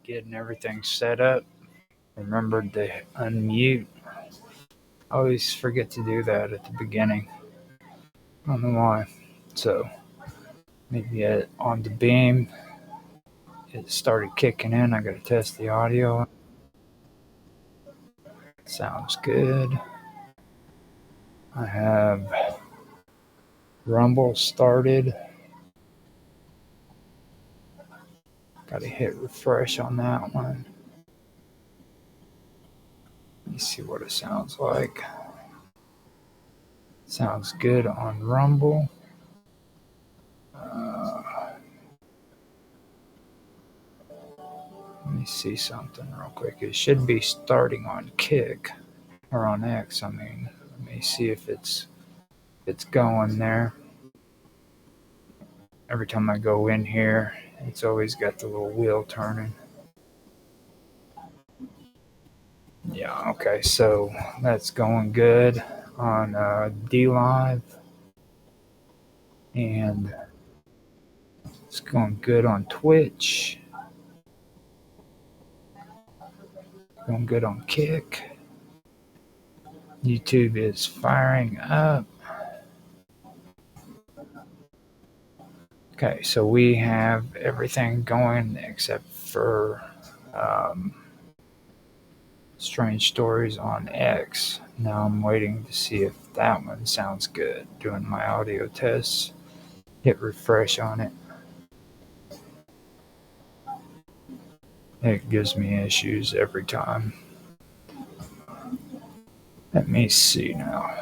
getting everything set up. Remembered to unmute. I always forget to do that at the beginning. I don't know why. So maybe on the beam, it started kicking in. I got to test the audio. Sounds good. I have Rumble started. Got to hit refresh on that one. Let me see what it sounds like. Sounds good on Rumble. Let me see something real quick. It should be starting on Kick or on X. Let me see if it's going there. Every time I go in here, it's always got the little wheel turning. Yeah, okay, so that's going good on DLive, and it's going good on Twitch, going good on Kick. YouTube is firing up. Okay, so we have everything going except for Strange Stories on X. Now I'm waiting to see if that one sounds good. Doing my audio tests. Hit refresh on it. It gives me issues every time. Let me see now.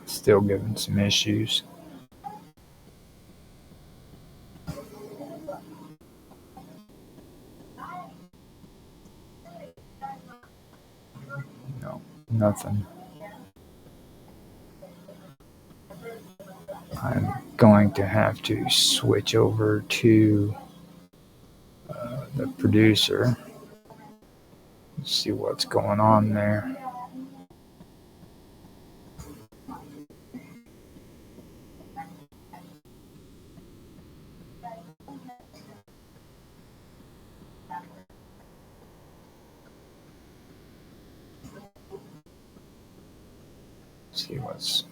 Still giving some issues. No, nothing. I'm going to have to switch over to the producer. See what's going on there. See what's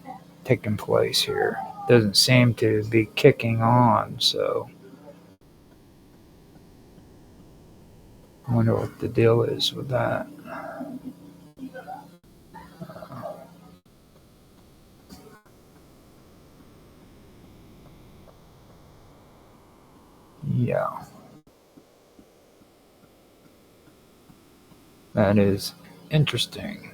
taking place here. Doesn't seem to be kicking on, so I wonder what the deal is with that. Yeah. That is interesting.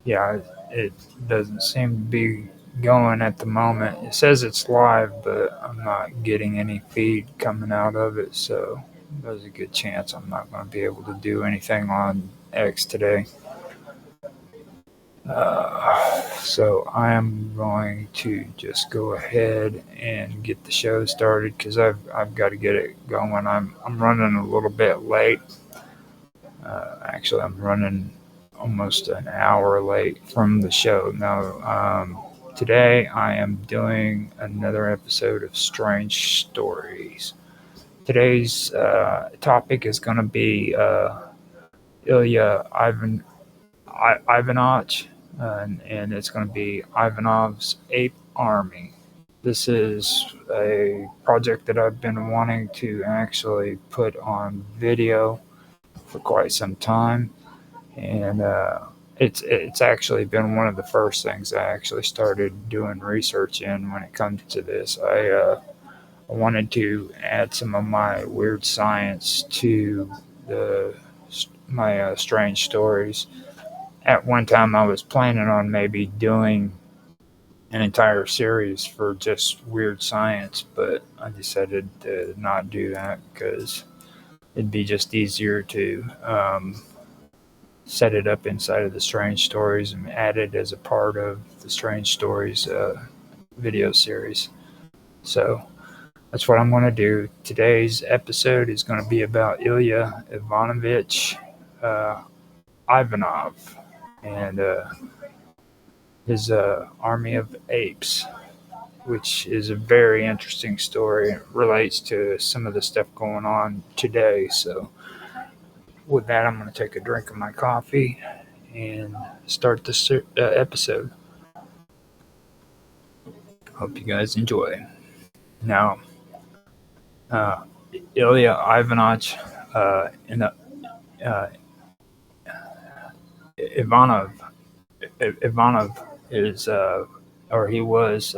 Yeah, it doesn't seem to be going at the moment. It says it's live, but I'm not getting any feed coming out of it, so there's a good chance I'm not going to be able to do anything on X today. So I am going to just go ahead and get the show started because I've got to get it going. I'm running a little bit late. Actually, I'm running almost an hour late from the show. Now, today I am doing another episode of Strange Stories. Today's topic is going to be Ilya Ivanovich, and it's going to be Ivanov's Ape Army. This is a project that I've been wanting to actually put on video for quite some time, and it's actually been one of the first things I actually started doing research in when it comes to this. I wanted to add some of my weird science to my strange stories. At one time, I was planning on maybe doing an entire series for just weird science, but I decided to not do that because it'd be just easier to set it up inside of the Strange Stories and added as a part of the Strange Stories video series. So that's what I'm going to do. Today's episode is going to be about Ilya Ivanovich Ivanov and his army of apes, which is a very interesting story. It relates to some of the stuff going on today. So with that, I'm going to take a drink of my coffee and start this episode. Hope you guys enjoy. Now, Ilya Ivanovich Ivanov is, or he was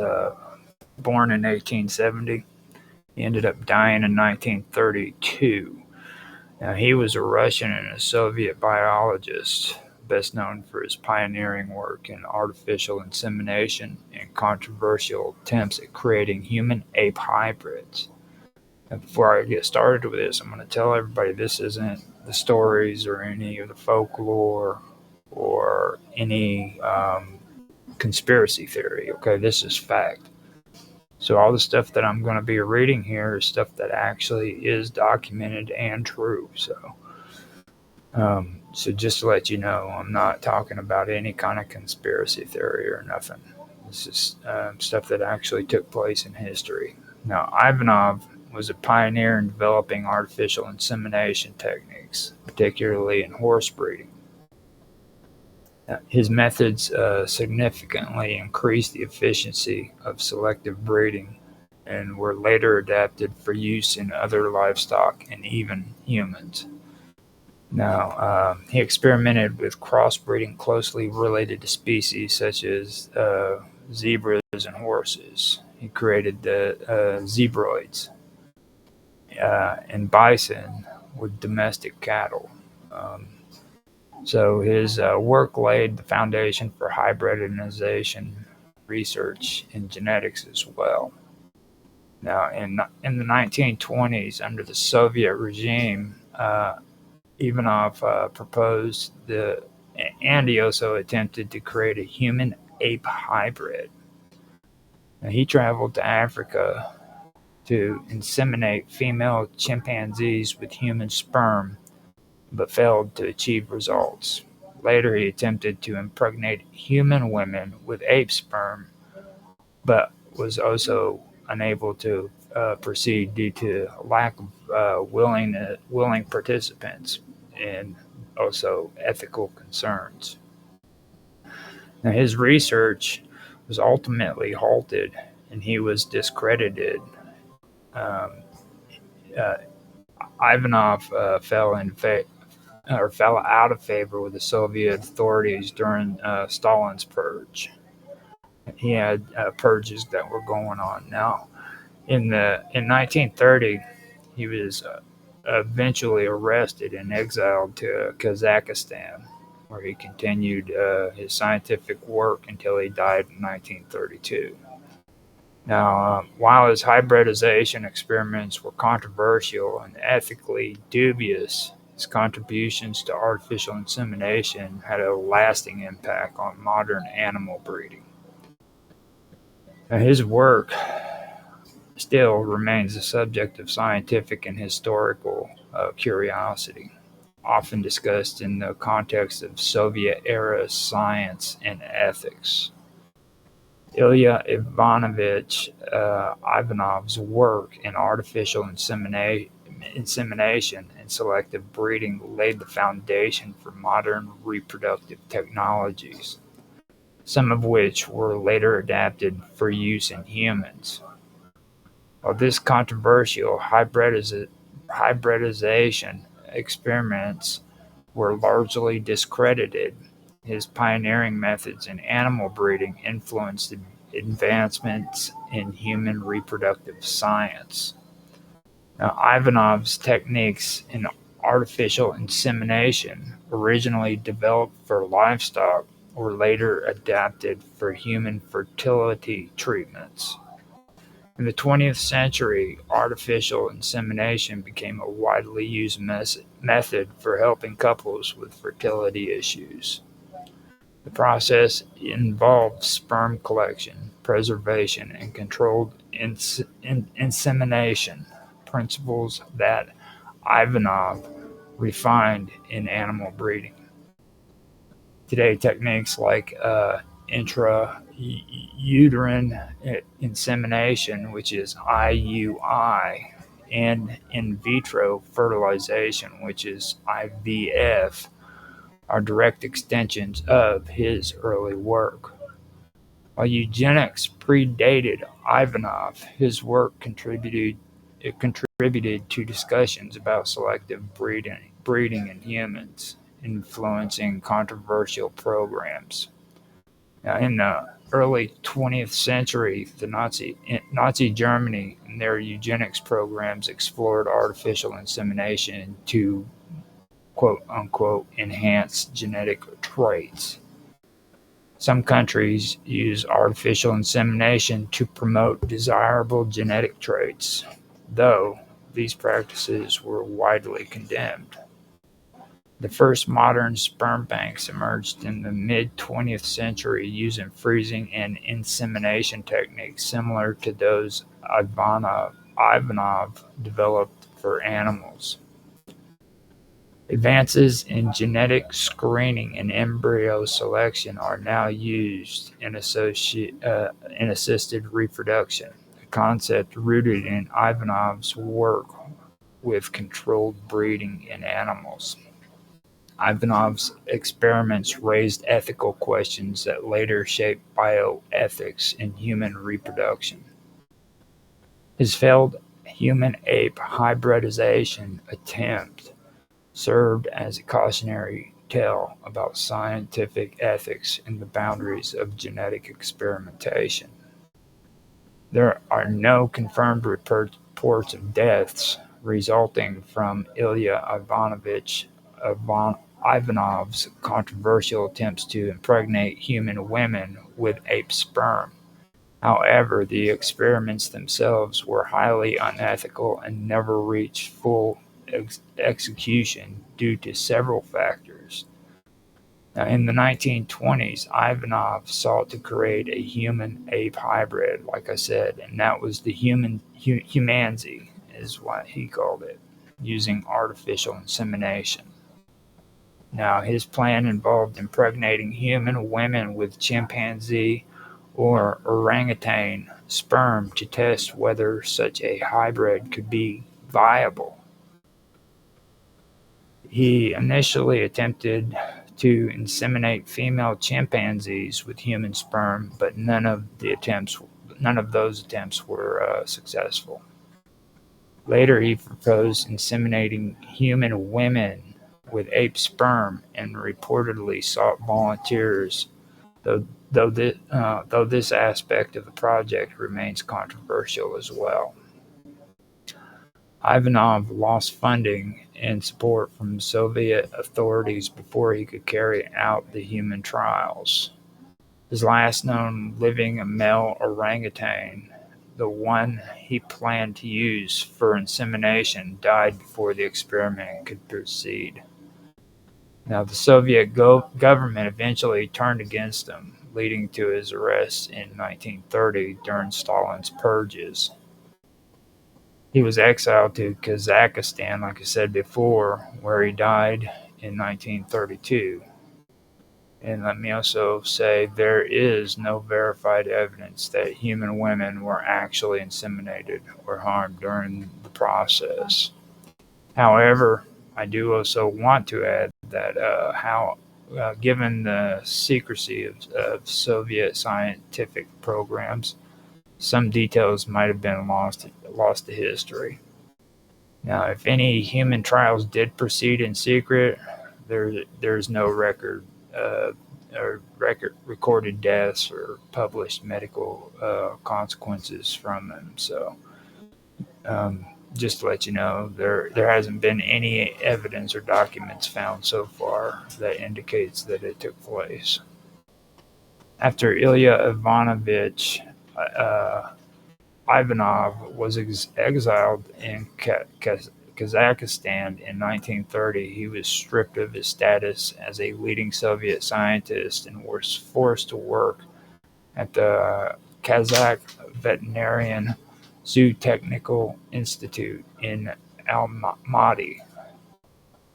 born in 1870. He ended up dying in 1932. Now, he was a Russian and a Soviet biologist, best known for his pioneering work in artificial insemination and controversial attempts at creating human-ape hybrids. And before I get started with this, I'm going to tell everybody this isn't the stories or any of the folklore or any conspiracy theory. Okay, this is fact. So all the stuff that I'm going to be reading here is stuff that actually is documented and true. So just to let you know, I'm not talking about any kind of conspiracy theory or nothing. This is stuff that actually took place in history. Now, Ivanov was a pioneer in developing artificial insemination techniques, particularly in horse breeding. His methods significantly increased the efficiency of selective breeding and were later adapted for use in other livestock and even humans. Now, he experimented with crossbreeding closely related to species such as zebras and horses. He created the zebroids and bison with domestic cattle. So his work laid the foundation for hybridization research in genetics as well. Now, in the 1920s, under the Soviet regime, Ivanov proposed and he also attempted to create a human-ape hybrid. Now, he traveled to Africa to inseminate female chimpanzees with human sperm, but failed to achieve results. Later, he attempted to impregnate human women with ape sperm, but was also unable to proceed due to lack of willing participants and also ethical concerns. Now, his research was ultimately halted, and he was discredited. Ivanov fell out of favor with the Soviet authorities during Stalin's purge. He had purges that were going on. Now, in 1930, he was eventually arrested and exiled to Kazakhstan, where he continued his scientific work until he died in 1932. Now, while his hybridization experiments were controversial and ethically dubious, his contributions to artificial insemination had a lasting impact on modern animal breeding. Now, his work still remains a subject of scientific and historical curiosity, often discussed in the context of Soviet-era science and ethics. Ilya Ivanovich Ivanov's work in artificial insemination and selective breeding laid the foundation for modern reproductive technologies, some of which were later adapted for use in humans. While this controversial hybridization experiments were largely discredited, his pioneering methods in animal breeding influenced advancements in human reproductive science. Now, Ivanov's techniques in artificial insemination, originally developed for livestock, were later adapted for human fertility treatments. In the 20th century, artificial insemination became a widely used method for helping couples with fertility issues. The process involved sperm collection, preservation, and controlled insemination, principles that Ivanov refined in animal breeding. Today, techniques like intrauterine insemination, which is IUI, and in vitro fertilization, which is IVF, are direct extensions of his early work. While eugenics predated Ivanov, his work contributed to discussions about selective breeding in humans, influencing controversial programs. Now, in the early 20th century, Nazi Germany and their eugenics programs explored artificial insemination to quote unquote enhance genetic traits. Some countries use artificial insemination to promote desirable genetic traits, though these practices were widely condemned. The first modern sperm banks emerged in the mid-20th century using freezing and insemination techniques similar to those Ivanov developed for animals. Advances in genetic screening and embryo selection are now used in assisted reproduction, a concept rooted in Ivanov's work with controlled breeding in animals. Ivanov's experiments raised ethical questions that later shaped bioethics in human reproduction. His failed human-ape hybridization attempt served as a cautionary tale about scientific ethics and the boundaries of genetic experimentation. There are no confirmed reports of deaths resulting from Ilya Ivanov's controversial attempts to impregnate human women with ape sperm. However, the experiments themselves were highly unethical and never reached full execution due to several factors. Now, in the 1920s, Ivanov sought to create a human-ape hybrid, like I said, and that was the humanzi, is what he called it, using artificial insemination. Now, his plan involved impregnating human women with chimpanzee or orangutan sperm to test whether such a hybrid could be viable. He initially attempted to inseminate female chimpanzees with human sperm, but none of those attempts were successful. Later, he proposed inseminating human women with ape sperm and reportedly sought volunteers, though this aspect of the project remains controversial as well. Ivanov lost funding and support from Soviet authorities before he could carry out the human trials. His last known living male orangutan, the one he planned to use for insemination, died before the experiment could proceed. Now, the Soviet government eventually turned against him, leading to his arrest in 1930 during Stalin's purges. He was exiled to Kazakhstan, like I said before, where he died in 1932. And let me also say there is no verified evidence that human women were actually inseminated or harmed during the process. However, I do also want to add that given the secrecy of Soviet scientific programs, some details might have been lost to history. Now, if any human trials did proceed in secret, there's no recorded deaths or published medical consequences from them. So, just to let you know, there hasn't been any evidence or documents found so far that indicates that it took place. After Ilya Ivanovich Ivanov was exiled in Kazakhstan in 1930. He was stripped of his status as a leading Soviet scientist and was forced to work at the Kazakh Veterinarian Zootechnical Institute in Almaty,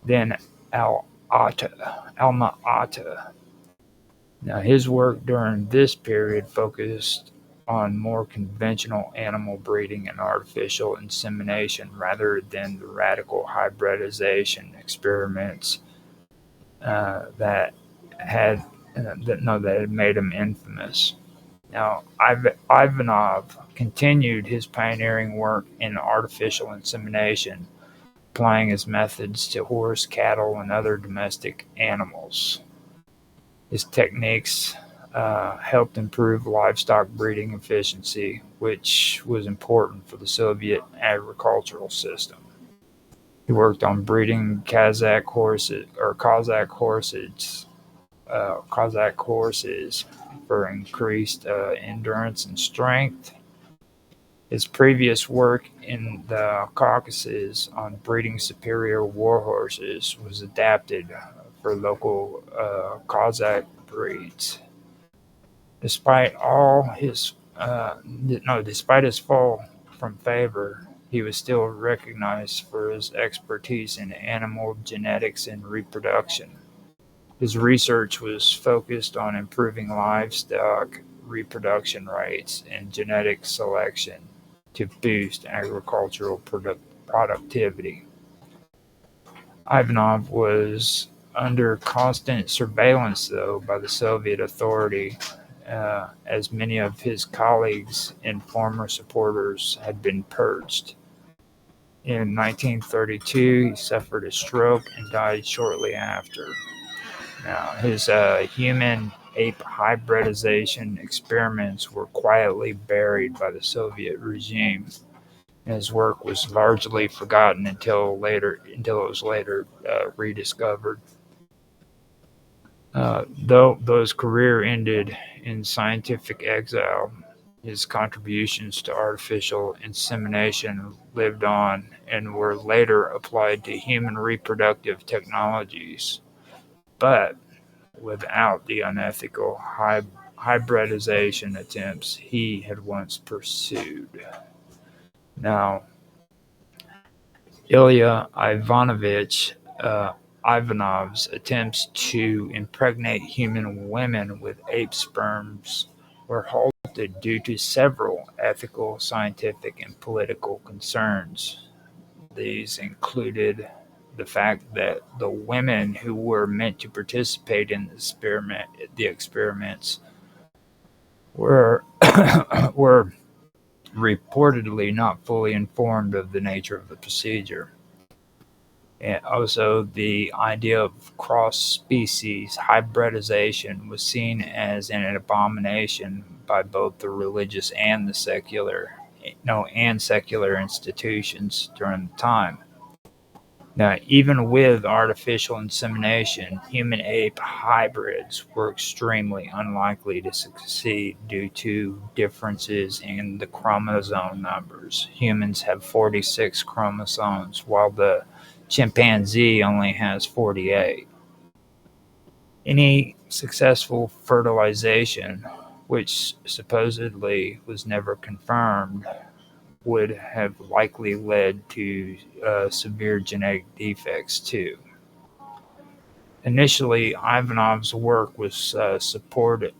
then Alma-Ata. Now, his work during this period focused on more conventional animal breeding and artificial insemination rather than the radical hybridization experiments that had that had made him infamous. Now, Ivanov continued his pioneering work in artificial insemination, applying his methods to horse, cattle, and other domestic animals. His techniques helped improve livestock breeding efficiency, which was important for the Soviet agricultural system. He worked on breeding Cossack horses for increased endurance and strength. His previous work in the Caucasus on breeding superior war horses was adapted for local Cossack breeds. Despite despite his fall from favor, he was still recognized for his expertise in animal genetics and reproduction. His research was focused on improving livestock reproduction rates and genetic selection to boost agricultural productivity. Ivanov was under constant surveillance, though, by the Soviet authority, as many of his colleagues and former supporters had been purged. In 1932, he suffered a stroke and died shortly after. Now, his human-ape hybridization experiments were quietly buried by the Soviet regime. His work was largely forgotten until it was later rediscovered. Though his career ended in scientific exile, his contributions to artificial insemination lived on and were later applied to human reproductive technologies, but without the unethical hybridization attempts he had once pursued. Now, Ilya Ivanovich Ivanov's attempts to impregnate human women with ape sperms were halted due to several ethical, scientific, and political concerns. These included the fact that the women who were meant to participate in the experiments were were reportedly not fully informed of the nature of the procedure. And also, the idea of cross-species hybridization was seen as an abomination by both the religious and the secular institutions during the time. Now, even with artificial insemination, human-ape hybrids were extremely unlikely to succeed due to differences in the chromosome numbers. Humans have 46 chromosomes, while the chimpanzee only has 48. Any successful fertilization, which supposedly was never confirmed, would have likely led to severe genetic defects too. Initially, Ivanov's work was supported.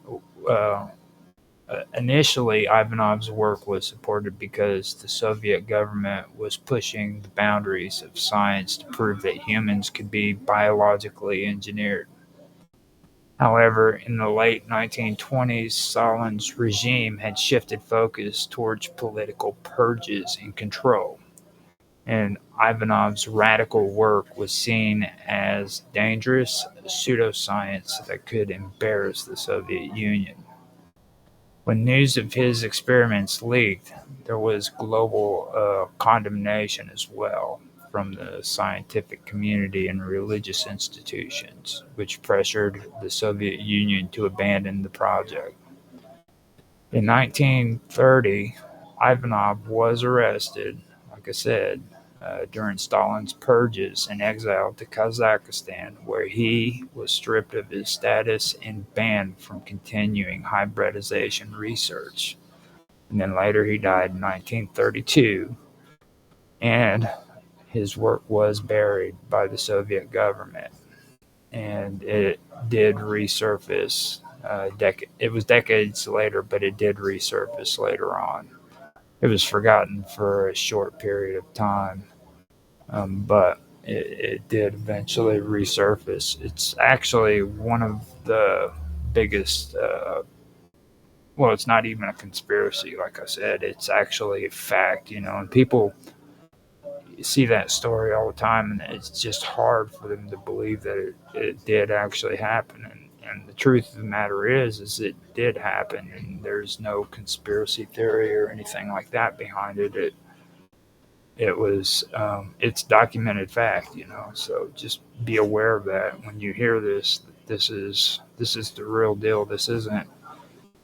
Initially, Ivanov's work was supported because the Soviet government was pushing the boundaries of science to prove that humans could be biologically engineered. However, in the late 1920s, Stalin's regime had shifted focus towards political purges and control, and Ivanov's radical work was seen as dangerous pseudoscience that could embarrass the Soviet Union. When news of his experiments leaked, there was global condemnation as well from the scientific community and religious institutions, which pressured the Soviet Union to abandon the project. In 1930, Ivanov was arrested, like I said, during Stalin's purges and exiled to Kazakhstan, where he was stripped of his status and banned from continuing hybridization research. And then later he died in 1932, and his work was buried by the Soviet government. And it did resurface. It was decades later, but it did resurface later on. It was forgotten for a short period of time, but it did eventually resurface. It's actually one of the biggest. Well, it's not even a conspiracy, like I said. It's actually a fact, and people see that story all the time, and it's just hard for them to believe that it did actually happen. And the truth of the matter is it did happen, and there's no conspiracy theory or anything like that behind it. It was it's documented fact, So just be aware of that when you hear this. This is the real deal. This isn't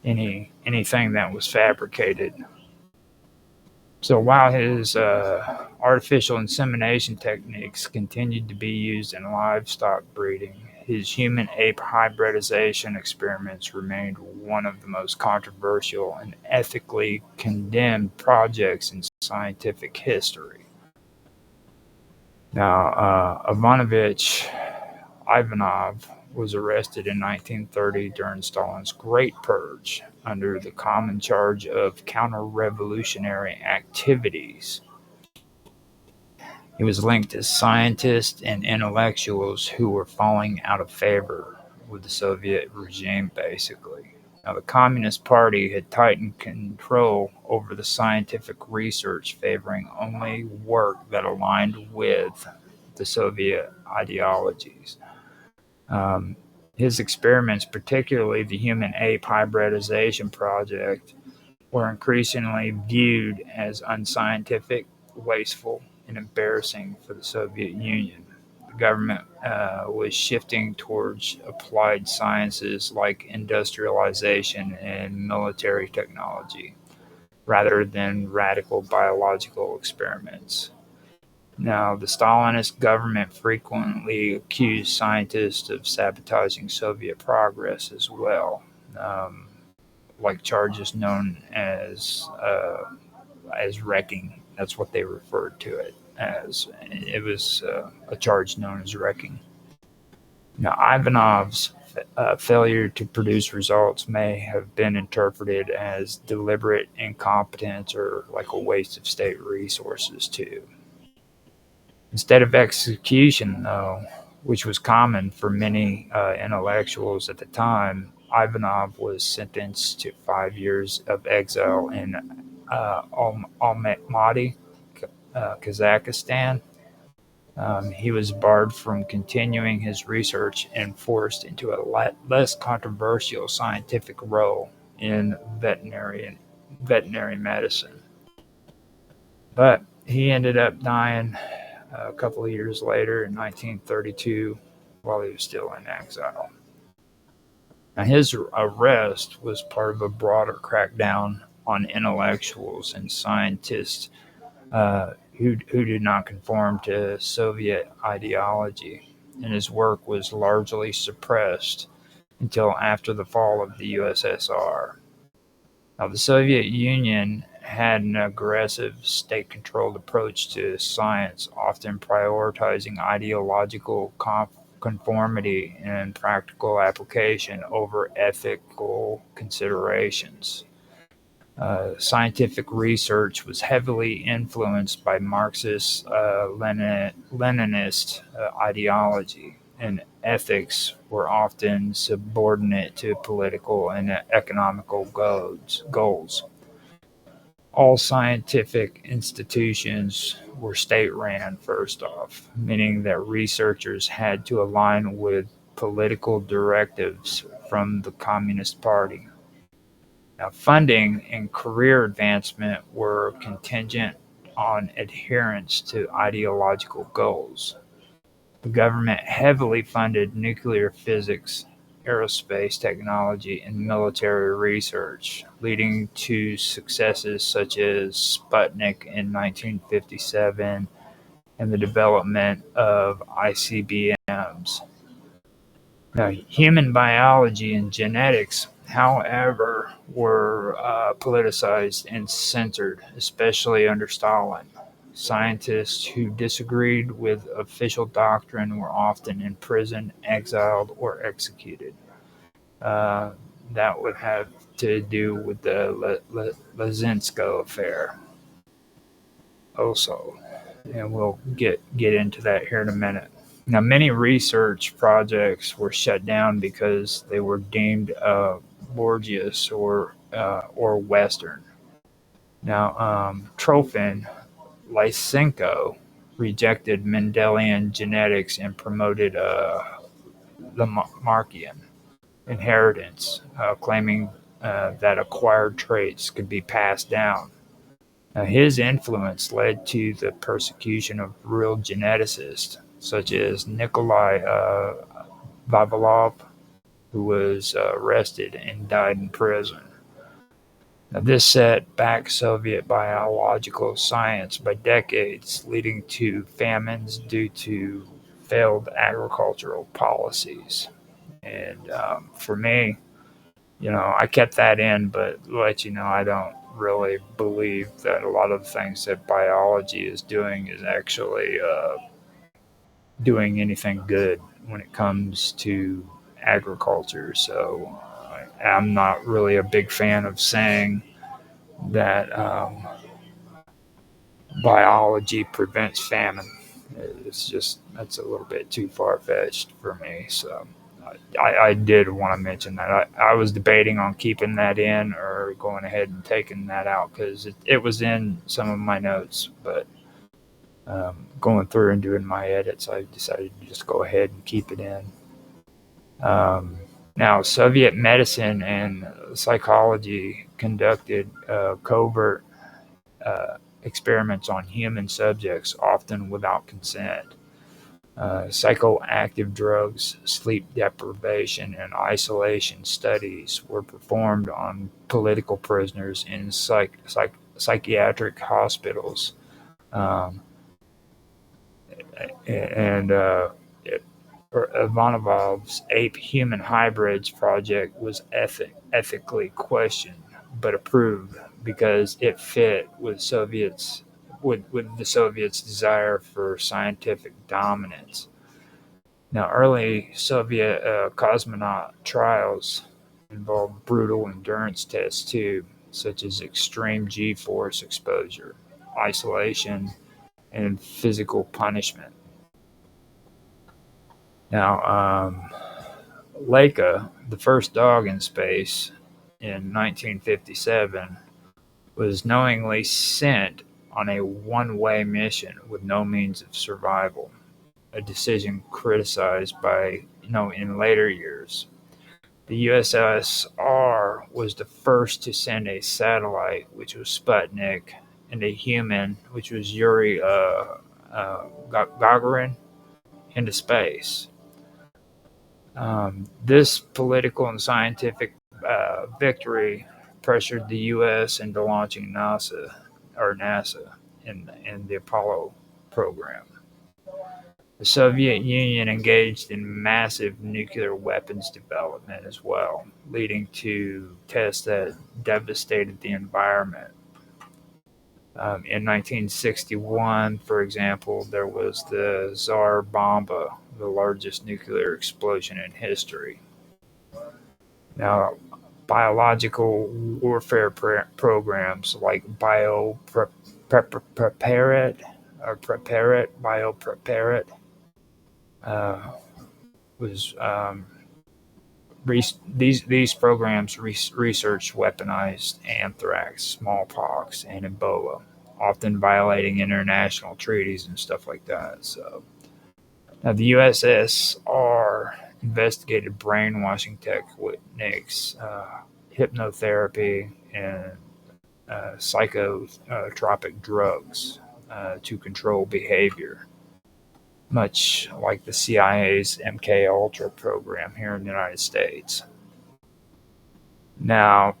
anything that was fabricated. So while his artificial insemination techniques continued to be used in livestock breeding, his human-ape hybridization experiments remained one of the most controversial and ethically condemned projects in scientific history. Now, Ivanov was arrested in 1930 during Stalin's Great Purge under the common charge of counter-revolutionary activities. He was linked to scientists and intellectuals who were falling out of favor with the Soviet regime, basically. Now, the Communist Party had tightened control over the scientific research, favoring only work that aligned with the Soviet ideologies. His experiments, particularly the human-ape hybridization project, were increasingly viewed as unscientific, wasteful, and embarrassing for the Soviet Union. The government was shifting towards applied sciences like industrialization and military technology, rather than radical biological experiments. Now, the Stalinist government frequently accused scientists of sabotaging Soviet progress as well, like charges known as wrecking. That's what they referred to it as. It was a charge known as wrecking. Now, Ivanov's failure to produce results may have been interpreted as deliberate incompetence or like a waste of state resources, too. Instead of execution, though, which was common for many intellectuals at the time, Ivanov was sentenced to 5 years of exile in Almaty, Kazakhstan. He was barred from continuing his research and forced into a less controversial scientific role in veterinary medicine. But he ended up dying a couple of years later in 1932 while he was still in exile. Now, his arrest was part of a broader crackdown on intellectuals and scientists who did not conform to Soviet ideology, and his work was largely suppressed until after the fall of the USSR. Now, the Soviet Union had an aggressive state-controlled approach to science, often prioritizing ideological conformity and practical application over ethical considerations. Scientific research was heavily influenced by Marxist Leninist ideology, and ethics were often subordinate to political and economical goals. All scientific institutions were state-run, first off, meaning that researchers had to align with political directives from the Communist Party. Now, funding and career advancement were contingent on adherence to ideological goals. The government heavily funded nuclear physics, aerospace technology and military research, leading to successes such as Sputnik in 1957 and the development of ICBMs. Now, human biology and genetics, however, were politicized and censored, especially under Stalin. Scientists who disagreed with official doctrine were often imprisoned, exiled, or executed. Uh, that would have to do with the Lazinsko affair, also, and we'll get into that here in a minute. Now, many research projects were shut down because they were deemed Borgias or Western. Now, Trofim Lysenko rejected Mendelian genetics and promoted Lamarckian inheritance, claiming that acquired traits could be passed down. Now, his influence led to the persecution of real geneticists, such as Nikolai Vavilov, who was arrested and died in prison. Now, this set back Soviet biological science by decades, leading to famines due to failed agricultural policies. And for me, I kept that in, but let you know, I don't really believe that a lot of the things that biology is doing is actually doing anything good when it comes to agriculture. So I'm not really a big fan of saying that biology prevents famine. That's a little bit too far fetched for me. So I did want to mention that. I was debating on keeping that in or going ahead and taking that out because it was in some of my notes, but going through and doing my edits, I decided to just go ahead and keep it in. Now, Soviet medicine and psychology conducted covert experiments on human subjects, often without consent. Psychoactive drugs, sleep deprivation, and isolation studies were performed on political prisoners in psychiatric hospitals. Um, and Ivanov's ape-human hybrids project was ethically questioned, but approved because it fit with the Soviets' desire for scientific dominance. Now, early Soviet cosmonaut trials involved brutal endurance tests too, such as extreme G-force exposure, isolation, and physical punishment. Now, Leica, the first dog in space in 1957, was knowingly sent on a one-way mission with no means of survival, a decision criticized by in later years. The USSR was the first to send a satellite, which was Sputnik, and a human, which was Yuri Gagarin, into space. This political and scientific victory pressured the U.S. into launching NASA in the Apollo program. The Soviet Union engaged in massive nuclear weapons development as well, leading to tests that devastated the environment. In 1961, for example, there was the Tsar Bomba, the largest nuclear explosion in history. Now, biological warfare programs like BioPreparedit was these programs researched weaponized anthrax, smallpox, and Ebola, often violating international treaties and stuff like that. So, now the USSR investigated brainwashing techniques, hypnotherapy, and psychotropic drugs to control behavior. much like the CIA's MK Ultra program here in the United States. Now,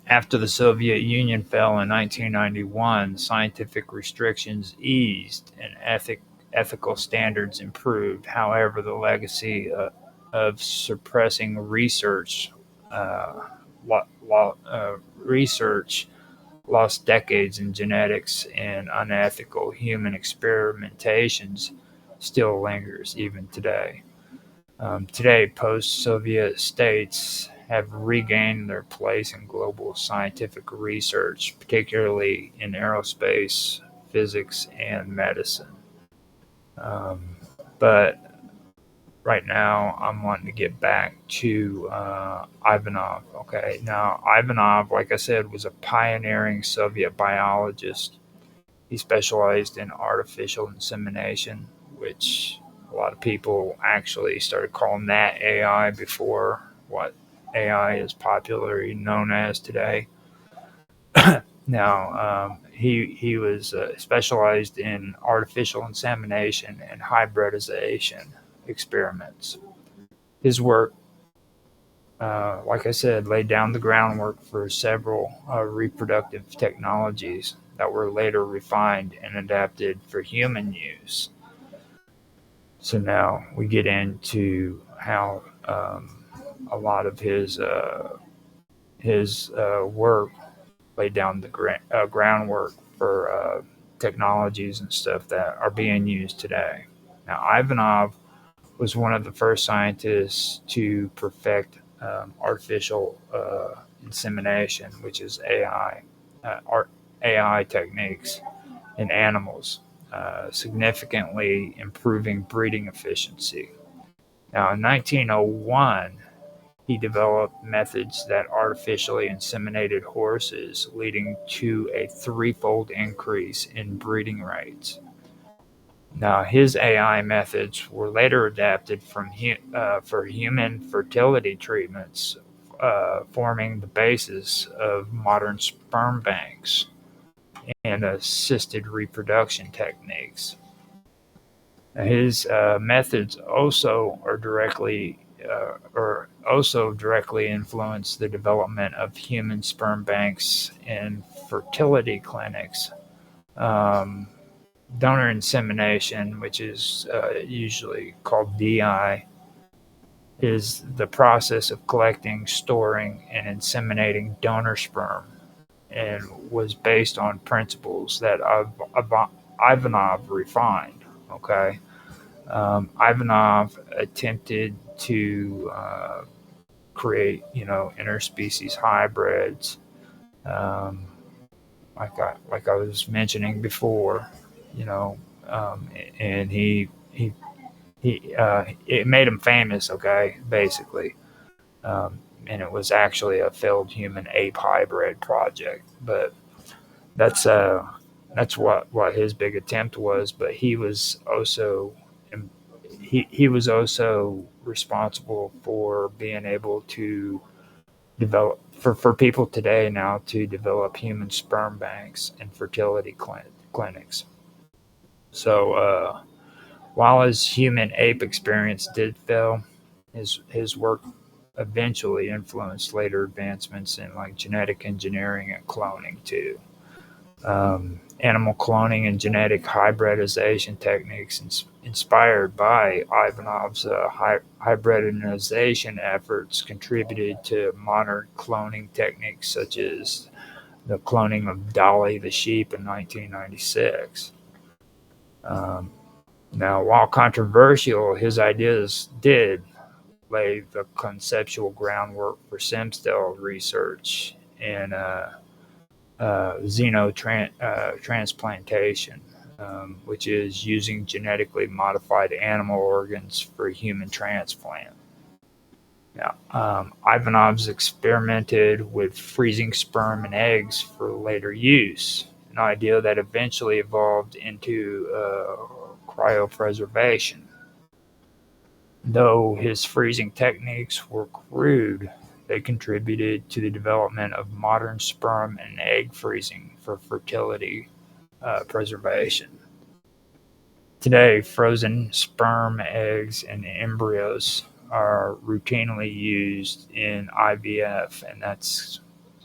after the Soviet Union fell in 1991, scientific restrictions eased and ethical standards improved. However, the legacy of suppressing research, uh, research lost decades in genetics and unethical human experimentations still lingers even today. Today, post-Soviet states have regained their place in global scientific research, particularly in aerospace, physics, and medicine. Um, but right now, I'm wanting to get back to Ivanov. Okay, now Ivanov, like I said, was a pioneering Soviet biologist. He specialized in artificial insemination, which a lot of people actually started calling that AI before what AI is popularly known as today. Now, he was specialized in artificial insemination and hybridization experiments. His work, like I said, laid down the groundwork for several reproductive technologies that were later refined and adapted for human use. So now we get into how a lot of his work laid down the groundwork for technologies and stuff that are being used today. Now, Ivanov was one of the first scientists to perfect artificial insemination, which is AI techniques in animals, significantly improving breeding efficiency. Now, in 1901, he developed methods that artificially inseminated horses, leading to a threefold increase in breeding rates. Now, his AI methods were later adapted for human fertility treatments, forming the basis of modern sperm banks and assisted reproduction techniques. His methods also directly influence the development of human sperm banks and fertility clinics. Um, Donor insemination, which is usually called DI, is the process of collecting, storing, and inseminating donor sperm, and was based on principles that Ivanov refined. Okay, Ivanov attempted to create, interspecies hybrids, um, like I was mentioning before, you know, and he it made him famous. Okay, basically, and it was actually a failed human ape hybrid project, but that's uh that's what his big attempt was. But he was also responsible for being able to develop for people today now to develop human sperm banks and fertility clinics. So while his human ape experience did fail, his work eventually influenced later advancements in like genetic engineering and cloning too. Animal cloning and genetic hybridization techniques inspired by Ivanov's hybridization efforts contributed to modern cloning techniques such as the cloning of Dolly the sheep in 1996. Um, Now, while controversial, his ideas did lay the conceptual groundwork for stem cell research and xenotransplantation, which is using genetically modified animal organs for human transplant. Now, Ivanov's experimented with freezing sperm and eggs for later use, an idea that eventually evolved into cryopreservation. Though his freezing techniques were crude, they contributed to the development of modern sperm and egg freezing for fertility preservation. Today, frozen sperm, eggs, and embryos are routinely used in IVF, and that's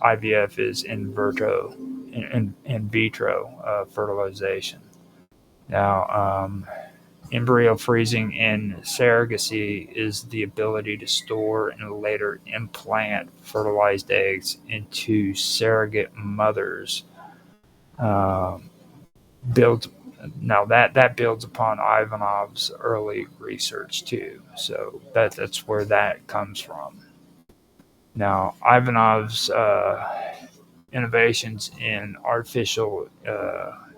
IVF is in vitro fertilization. Now, embryo freezing in surrogacy is the ability to store and later implant fertilized eggs into surrogate mothers. Um, builds Now that builds upon Ivanov's early research too. So that's where that comes from. Now, Ivanov's innovations in artificial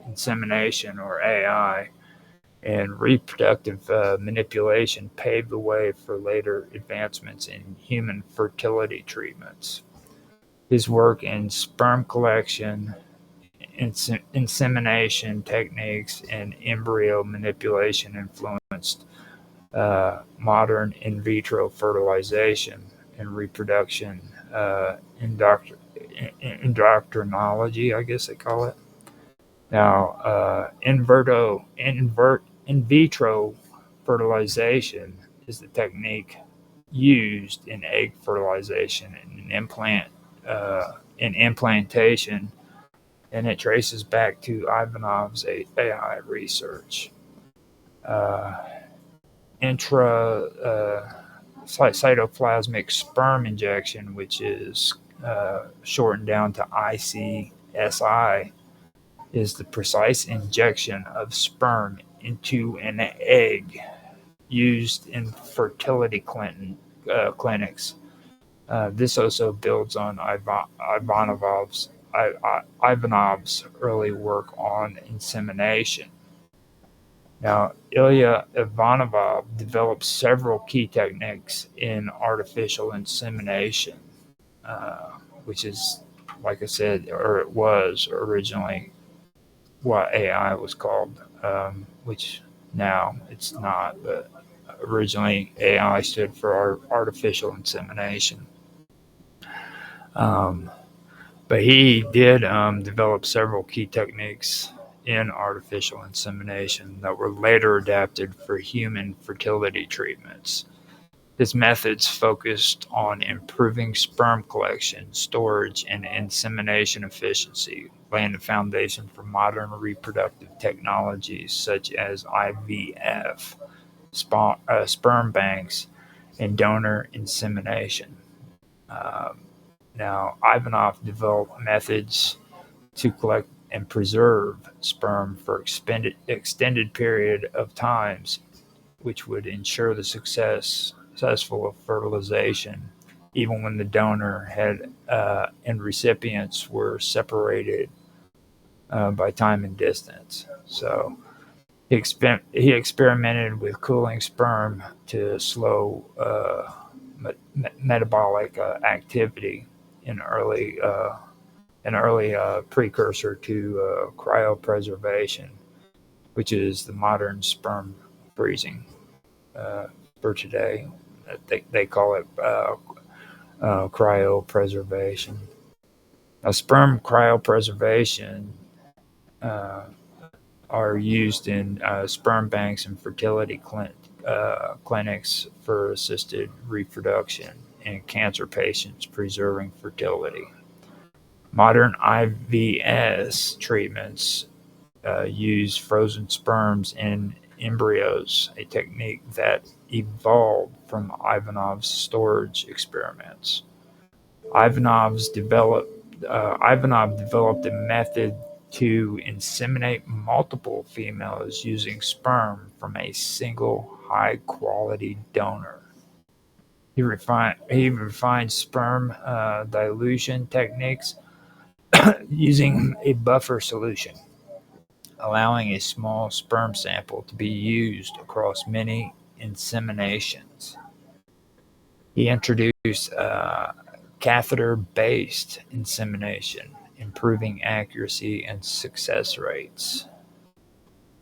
insemination, or AI, and reproductive manipulation paved the way for later advancements in human fertility treatments. His work in sperm collection, insemination techniques, and embryo manipulation influenced modern in vitro fertilization and reproduction endocrinology, I guess they call it. Now, in vitro fertilization is the technique used in egg fertilization and in implantation, and it traces back to Ivanov's AI research. Uh, cytoplasmic sperm injection, which is shortened down to ICSI, is the precise injection of sperm into an egg used in fertility clinics. This also builds on Ivanov's early work on insemination. Now, Ilya Ivanov developed several key techniques in artificial insemination, which is, like I said, or it was originally what AI was called, which now it's not, but originally AI stood for artificial insemination. Um, but he did develop several key techniques in artificial insemination that were later adapted for human fertility treatments. His methods focused on improving sperm collection, storage, and insemination efficiency, laying the foundation for modern reproductive technologies such as IVF, sperm banks, and donor insemination. Um, Now, Ivanov developed methods to collect and preserve sperm for extended period of times, which would ensure the successful fertilization, even when the donor had and recipients were separated by time and distance. So he experimented with cooling sperm to slow metabolic activity in an early precursor to cryopreservation, which is the modern sperm freezing for today. They call it cryopreservation. Now, sperm cryopreservation uh, are used in sperm banks and fertility clinics for assisted reproduction in cancer patients preserving fertility. Modern IVS treatments use frozen sperms in embryos, a technique that evolved from Ivanov's storage experiments. Ivanov developed a method to inseminate multiple females using sperm from a single high-quality donor. He refined sperm dilution techniques using a buffer solution, allowing a small sperm sample to be used across many inseminations. He introduced catheter-based insemination, improving accuracy and success rates.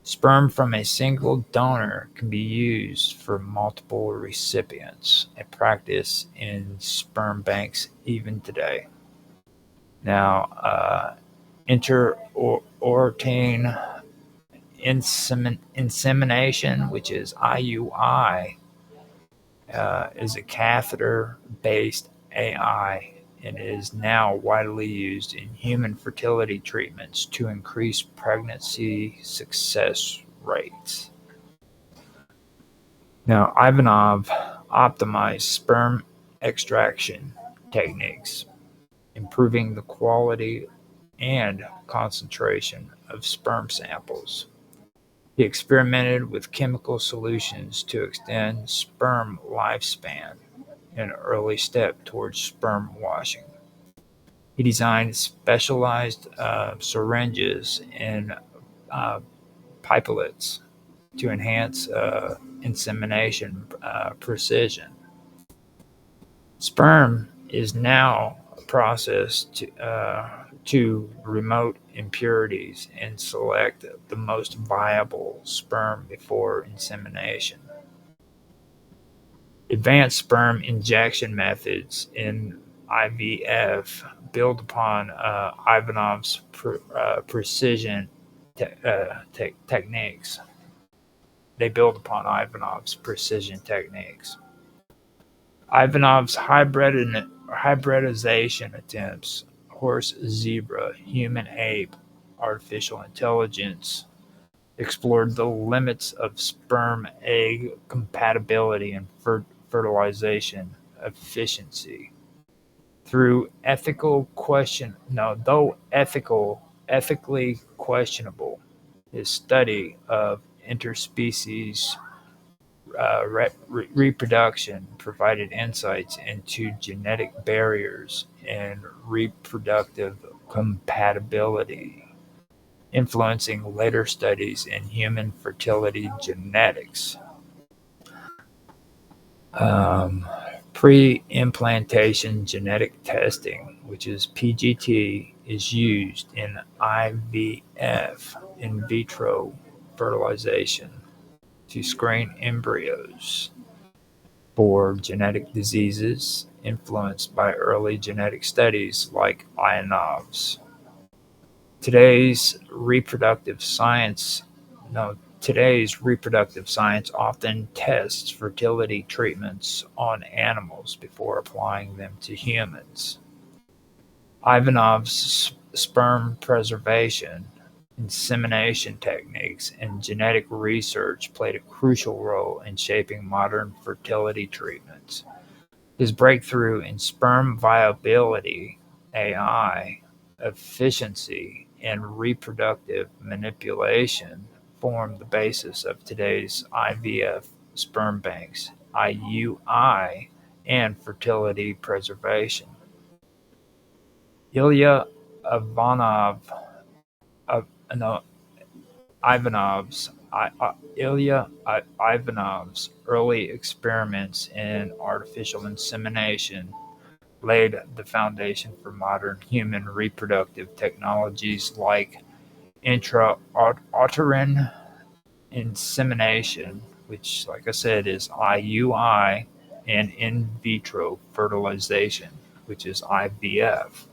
Sperm from a single donor can be used for multiple recipients, a practice in sperm banks even today. Now, inter-ortine Insemination, which is IUI, is a catheter-based AI and is now widely used in human fertility treatments to increase pregnancy success rates. Now, Ivanov optimized sperm extraction techniques, improving the quality and concentration of sperm samples. He experimented with chemical solutions to extend sperm lifespan, an early step towards sperm washing. He designed specialized syringes and uh, pipelets to enhance insemination precision. Sperm is now processed to remote impurities and select the most viable sperm before insemination. Advanced sperm injection methods in IVF build upon Ivanov's precision techniques. They build upon Ivanov's precision techniques. Ivanov's hybridization attempts, horse zebra, human ape, artificial intelligence, explored the limits of sperm egg compatibility and fertilization efficiency. Through ethically questionable, his study of interspecies reproduction provided insights into genetic barriers and reproductive compatibility, influencing later studies in human fertility genetics. Pre-implantation genetic testing, which is PGT, is used in IVF, in vitro fertilization, to screen embryos for genetic diseases influenced by early genetic studies like Ivanov's. Today's reproductive science often tests fertility treatments on animals before applying them to humans. Ivanov's sperm preservation, insemination techniques, and genetic research played a crucial role in shaping modern fertility treatments. His breakthrough in sperm viability, AI, efficiency, and reproductive manipulation form the basis of today's IVF, sperm banks, IUI, and fertility preservation. Ilya Ivanov, uh, no, Ilya Ivanov's early experiments in artificial insemination laid the foundation for modern human reproductive technologies like intrauterine insemination, which, like I said, is IUI, and in vitro fertilization, which is IVF.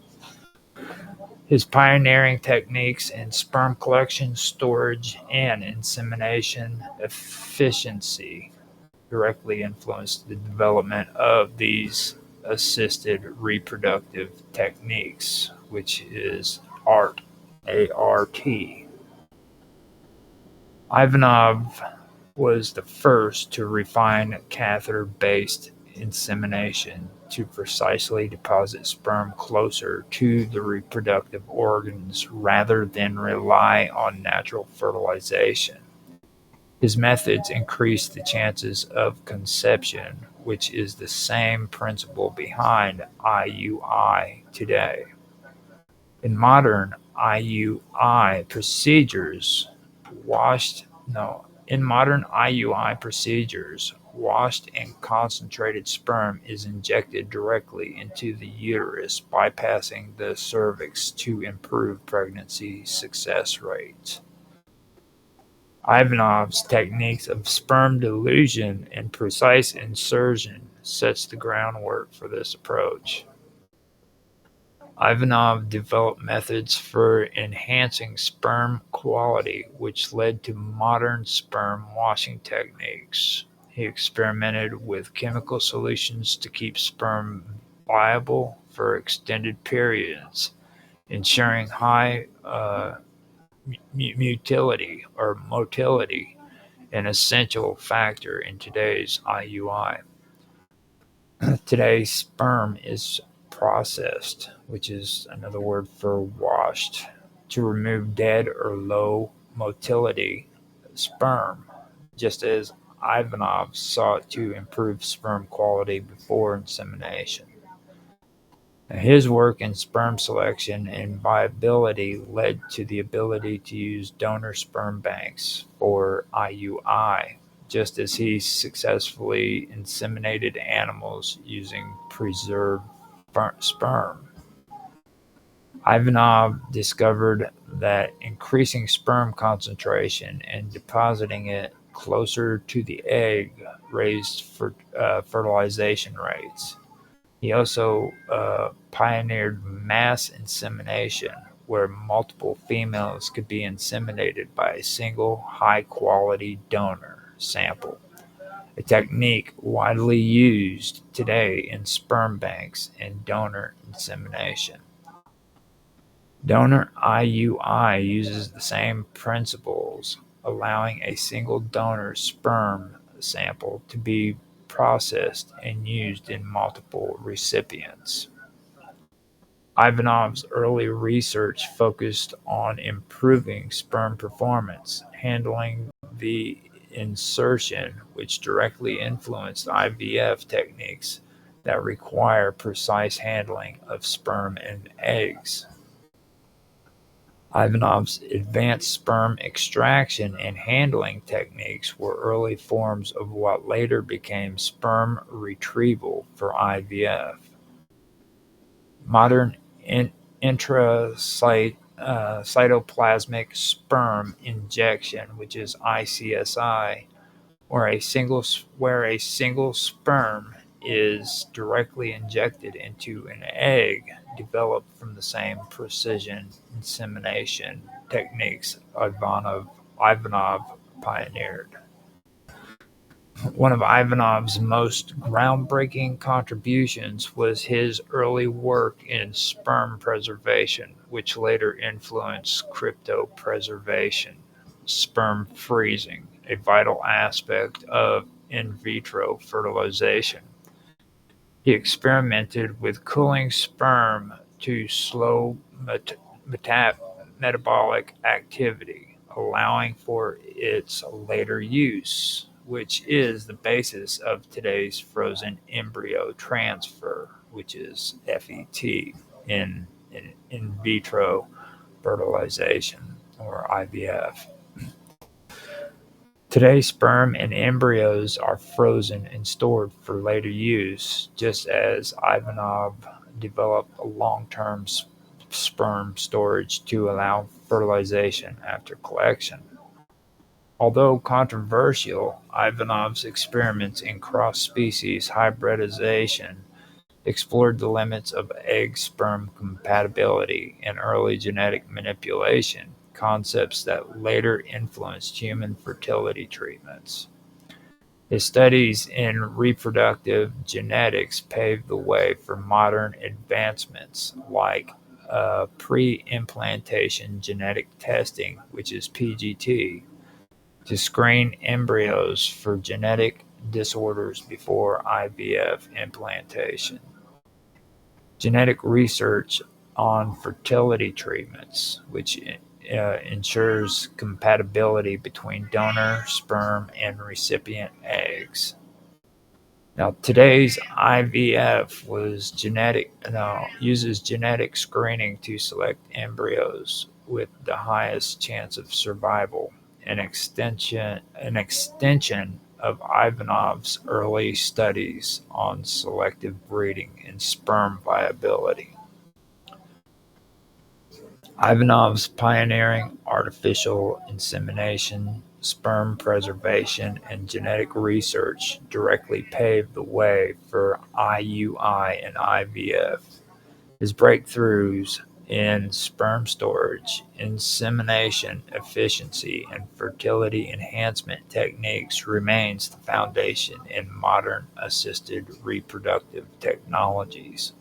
His pioneering techniques in sperm collection, storage, and insemination efficiency directly influenced the development of these assisted reproductive techniques, which is ART, A-R-T. Ivanov was the first to refine catheter-based insemination to precisely deposit sperm closer to the reproductive organs rather than rely on natural fertilization. His methods increased the chances of conception, which is the same principle behind IUI today. In modern IUI procedures, washed and concentrated sperm is injected directly into the uterus, bypassing the cervix to improve pregnancy success rates. Ivanov's techniques of sperm dilution and precise insertion sets the groundwork for this approach. Ivanov developed methods for enhancing sperm quality, which led to modern sperm washing techniques. He experimented with chemical solutions to keep sperm viable for extended periods, ensuring high motility, an essential factor in today's IUI. Today, sperm is processed, which is another word for washed, to remove dead or low motility sperm, just as Ivanov sought to improve sperm quality before insemination. His work in sperm selection and viability led to the ability to use donor sperm banks for IUI, just as he successfully inseminated animals using preserved sperm. Ivanov discovered that increasing sperm concentration and depositing it closer to the egg raised fertilization rates. He also pioneered mass insemination, where multiple females could be inseminated by a single high-quality donor sample, a technique widely used today in sperm banks and donor insemination. Donor IUI uses the same principles, allowing a single donor's sperm sample to be processed and used in multiple recipients. Ivanov's early research focused on improving sperm performance, handling the insertion, which directly influenced IVF techniques that require precise handling of sperm and eggs. Ivanov's advanced sperm extraction and handling techniques were early forms of what later became sperm retrieval for IVF. Modern intracytoplasmic sperm injection, which is ICSI, where a single sperm is directly injected into an egg, developed from the same precision insemination techniques Ivanov pioneered. One of Ivanov's most groundbreaking contributions was his early work in sperm preservation, which later influenced cryopreservation, sperm freezing, a vital aspect of in vitro fertilization. He experimented with cooling sperm to slow metabolic activity, allowing for its later use, which is the basis of today's frozen embryo transfer, which is FET, in vitro fertilization, or IVF. Today, sperm and embryos are frozen and stored for later use, just as Ivanov developed a long-term sperm storage to allow fertilization after collection. Although controversial, Ivanov's experiments in cross-species hybridization explored the limits of egg-sperm compatibility and early genetic manipulation, concepts that later influenced human fertility treatments. His studies in reproductive genetics paved the way for modern advancements like pre-implantation genetic testing, which is PGT, to screen embryos for genetic disorders before IVF implantation. Genetic research on fertility treatments, which ensures compatibility between donor sperm and recipient eggs. Now, today's IVF uses genetic screening to select embryos with the highest chance of survival, an extension of Ivanov's early studies on selective breeding and sperm viability. Ivanov's pioneering artificial insemination, sperm preservation, and genetic research directly paved the way for IUI and IVF. His breakthroughs in sperm storage, insemination efficiency, and fertility enhancement techniques remains the foundation in modern assisted reproductive technologies.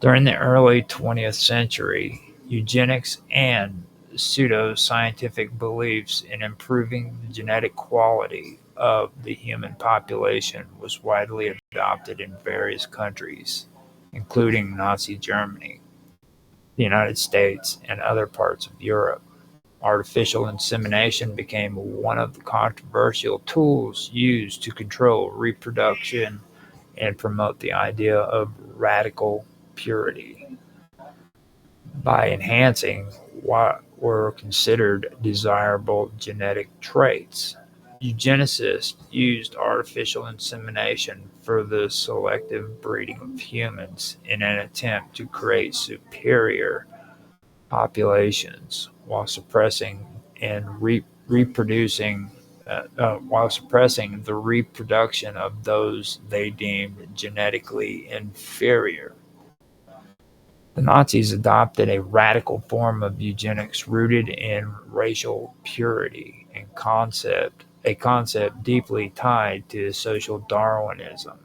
During the early 20th century, eugenics and pseudo-scientific beliefs in improving the genetic quality of the human population was widely adopted in various countries, including Nazi Germany, the United States, and other parts of Europe. Artificial insemination became one of the controversial tools used to control reproduction and promote the idea of radical purity by enhancing what were considered desirable genetic traits. Eugenicists used artificial insemination for the selective breeding of humans in an attempt to create superior populations while suppressing the reproduction of those they deemed genetically inferior. The Nazis adopted a radical form of eugenics rooted in racial purity and a concept deeply tied to social Darwinism.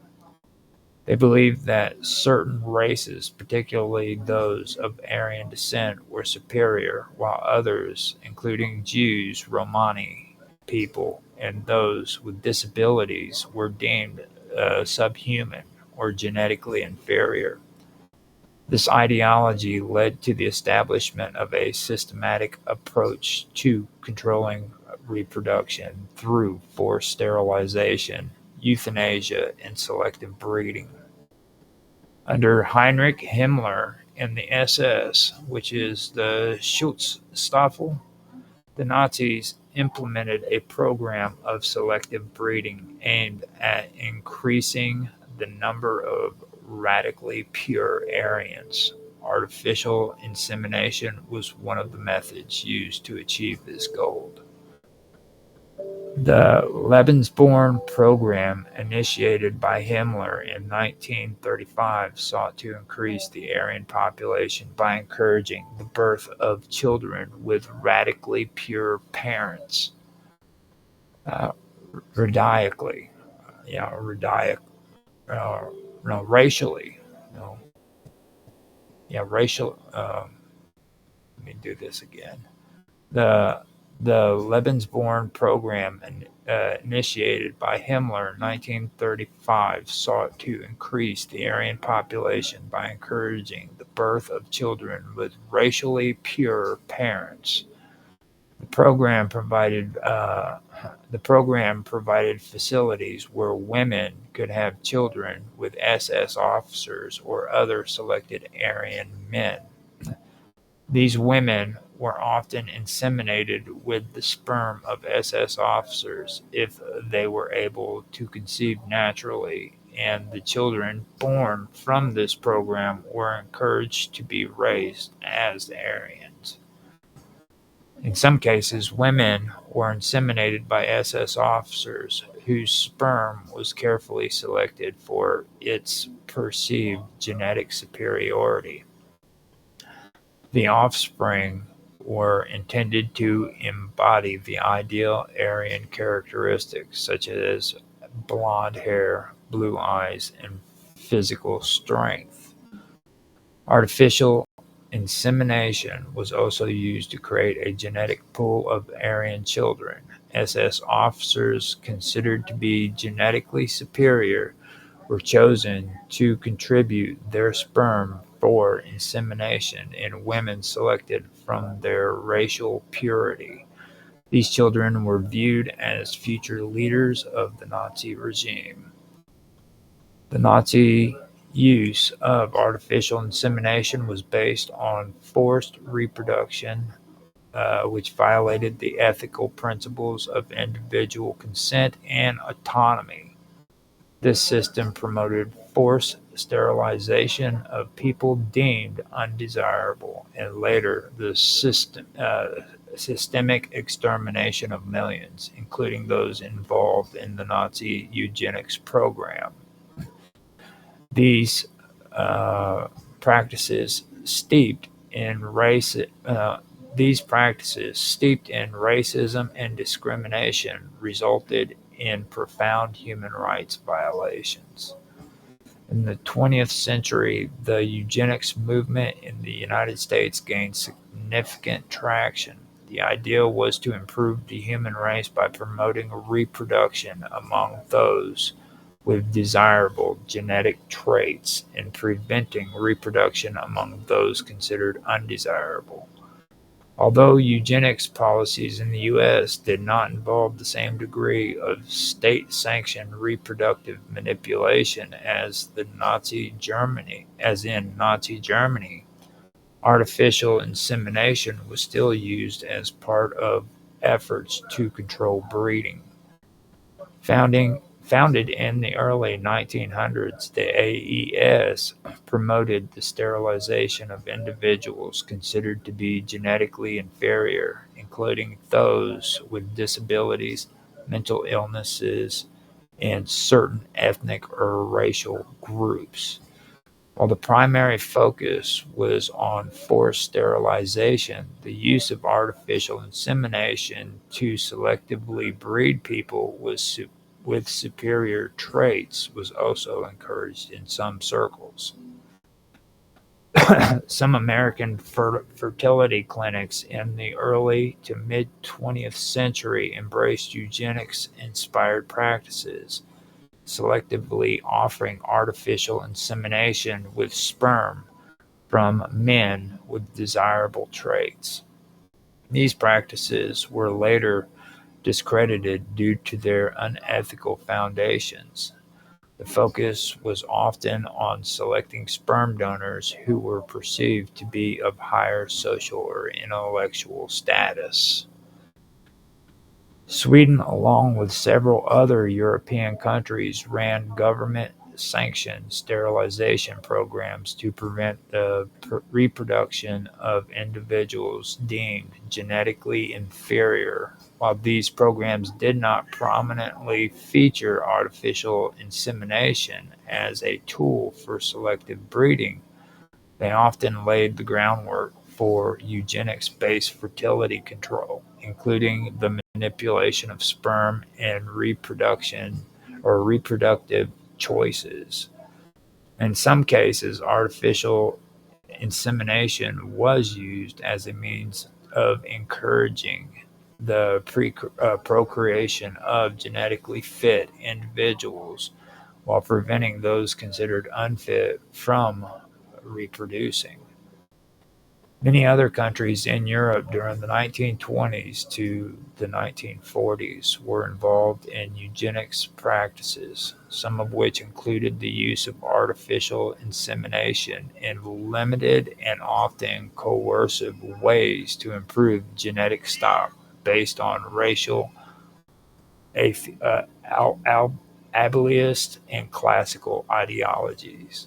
They believed that certain races, particularly those of Aryan descent, were superior, while others, including Jews, Romani people, and those with disabilities, were deemed subhuman or genetically inferior. This ideology led to the establishment of a systematic approach to controlling reproduction through forced sterilization, euthanasia, and selective breeding. Under Heinrich Himmler and the SS, which is the Schutzstaffel, the Nazis implemented a program of selective breeding aimed at increasing the number of radically pure Aryans. Artificial insemination was one of the methods used to achieve this goal. The Lebensborn program, initiated by Himmler in 1935, sought to increase the Aryan population by encouraging the birth of children with radically pure parents. Radiacally, racially, racial. Let me do this again. The Lebensborn program, initiated by Himmler in 1935, sought to increase the Aryan population by encouraging the birth of children with racially pure parents. The program provided facilities where women could have children with SS officers or other selected Aryan men. These women were often inseminated with the sperm of SS officers if they were able to conceive naturally, and the children born from this program were encouraged to be raised as Aryans. In some cases, women were inseminated by SS officers whose sperm was carefully selected for its perceived genetic superiority. The offspring were intended to embody the ideal Aryan characteristics such as blonde hair, blue eyes, and physical strength. Artificial insemination was also used to create a genetic pool of Aryan children. SS officers considered to be genetically superior were chosen to contribute their sperm for insemination in women selected from their racial purity. These children were viewed as future leaders of the Nazi regime. The Nazi use of artificial insemination was based on forced reproduction, which violated the ethical principles of individual consent and autonomy. This system promoted forced sterilization of people deemed undesirable, and later the systemic extermination of millions, including those involved in the Nazi eugenics program. These practices steeped in race. These practices, steeped in racism and discrimination, resulted in profound human rights violations. In the 20th century, the eugenics movement in the United States gained significant traction. The idea was to improve the human race by promoting reproduction among those with desirable genetic traits and preventing reproduction among those considered undesirable. Although eugenics policies in the U.S. did not involve the same degree of state-sanctioned reproductive manipulation as in Nazi Germany, artificial insemination was still used as part of efforts to control breeding. Founded in the early 1900s, the AES promoted the sterilization of individuals considered to be genetically inferior, including those with disabilities, mental illnesses, and certain ethnic or racial groups. While the primary focus was on forced sterilization, the use of artificial insemination to selectively breed people with superior traits was also encouraged in some circles. Some American fertility clinics in the early to mid 20th century embraced eugenics inspired practices, selectively offering artificial insemination with sperm from men with desirable traits. These practices were later discredited due to their unethical foundations. The focus was often on selecting sperm donors who were perceived to be of higher social or intellectual status. Sweden, along with several other European countries, ran government-sanctioned sterilization programs to prevent the reproduction of individuals deemed genetically inferior. While these programs did not prominently feature artificial insemination as a tool for selective breeding, they often laid the groundwork for eugenics-based fertility control, including the manipulation of sperm and reproductive choices. In some cases, artificial insemination was used as a means of encouraging the procreation of genetically fit individuals while preventing those considered unfit from reproducing. Many other countries in Europe during the 1920s to the 1940s were involved in eugenics practices, some of which included the use of artificial insemination in limited and often coercive ways to improve genetic stock based on racial, ableist, and classical ideologies.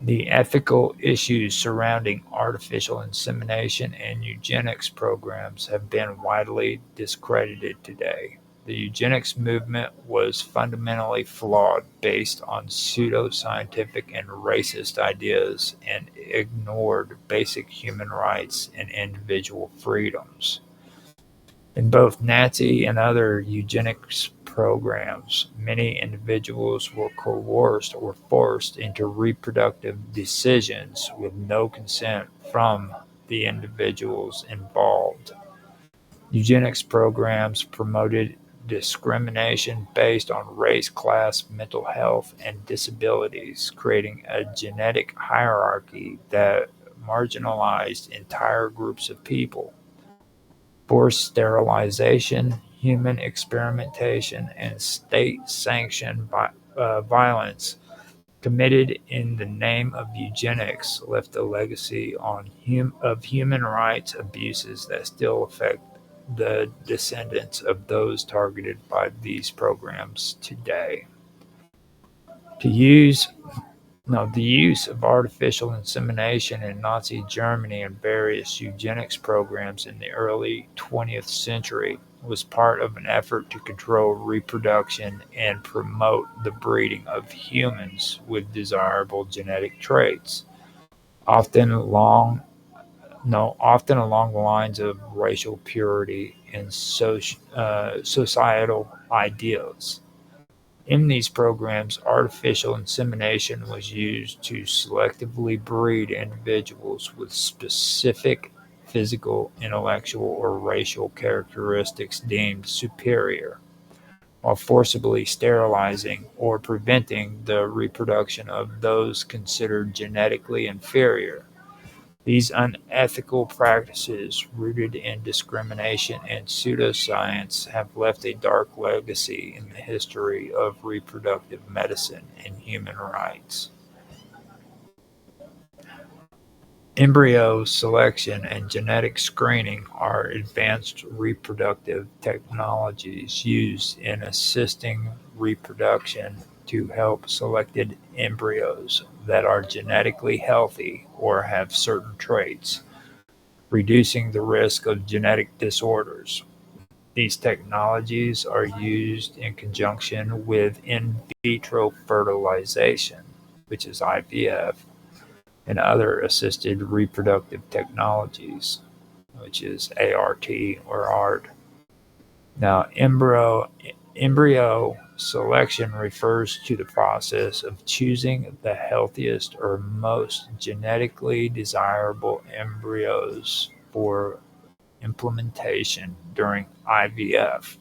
The ethical issues surrounding artificial insemination and eugenics programs have been widely discredited today. The eugenics movement was fundamentally flawed based on pseudoscientific and racist ideas and ignored basic human rights and individual freedoms. In both Nazi and other eugenics programs, many individuals were coerced or forced into reproductive decisions with no consent from the individuals involved. Eugenics programs promoted discrimination based on race, class, mental health, and disabilities, creating a genetic hierarchy that marginalized entire groups of people. Forced sterilization, human experimentation, and state-sanctioned violence committed in the name of eugenics left a legacy of human rights abuses that still affect the descendants of those targeted by these programs today. To use The use of artificial insemination in Nazi Germany and various eugenics programs in the early 20th century was part of an effort to control reproduction and promote the breeding of humans with desirable genetic traits. often along often along the lines of racial purity and societal ideals. In these programs, artificial insemination was used to selectively breed individuals with specific physical, intellectual, or racial characteristics deemed superior, while forcibly sterilizing or preventing the reproduction of those considered genetically inferior. These unethical practices, rooted in discrimination and pseudoscience, have left a dark legacy in the history of reproductive medicine and human rights. Embryo selection and genetic screening are advanced reproductive technologies used in assisting reproduction to help selected embryos that are genetically healthy or have certain traits, reducing the risk of genetic disorders. These technologies are used in conjunction with in vitro fertilization, which is IVF, and other assisted reproductive technologies, which is ART or ART. Now, embryo selection refers to the process of choosing the healthiest or most genetically desirable embryos for implementation during IVF.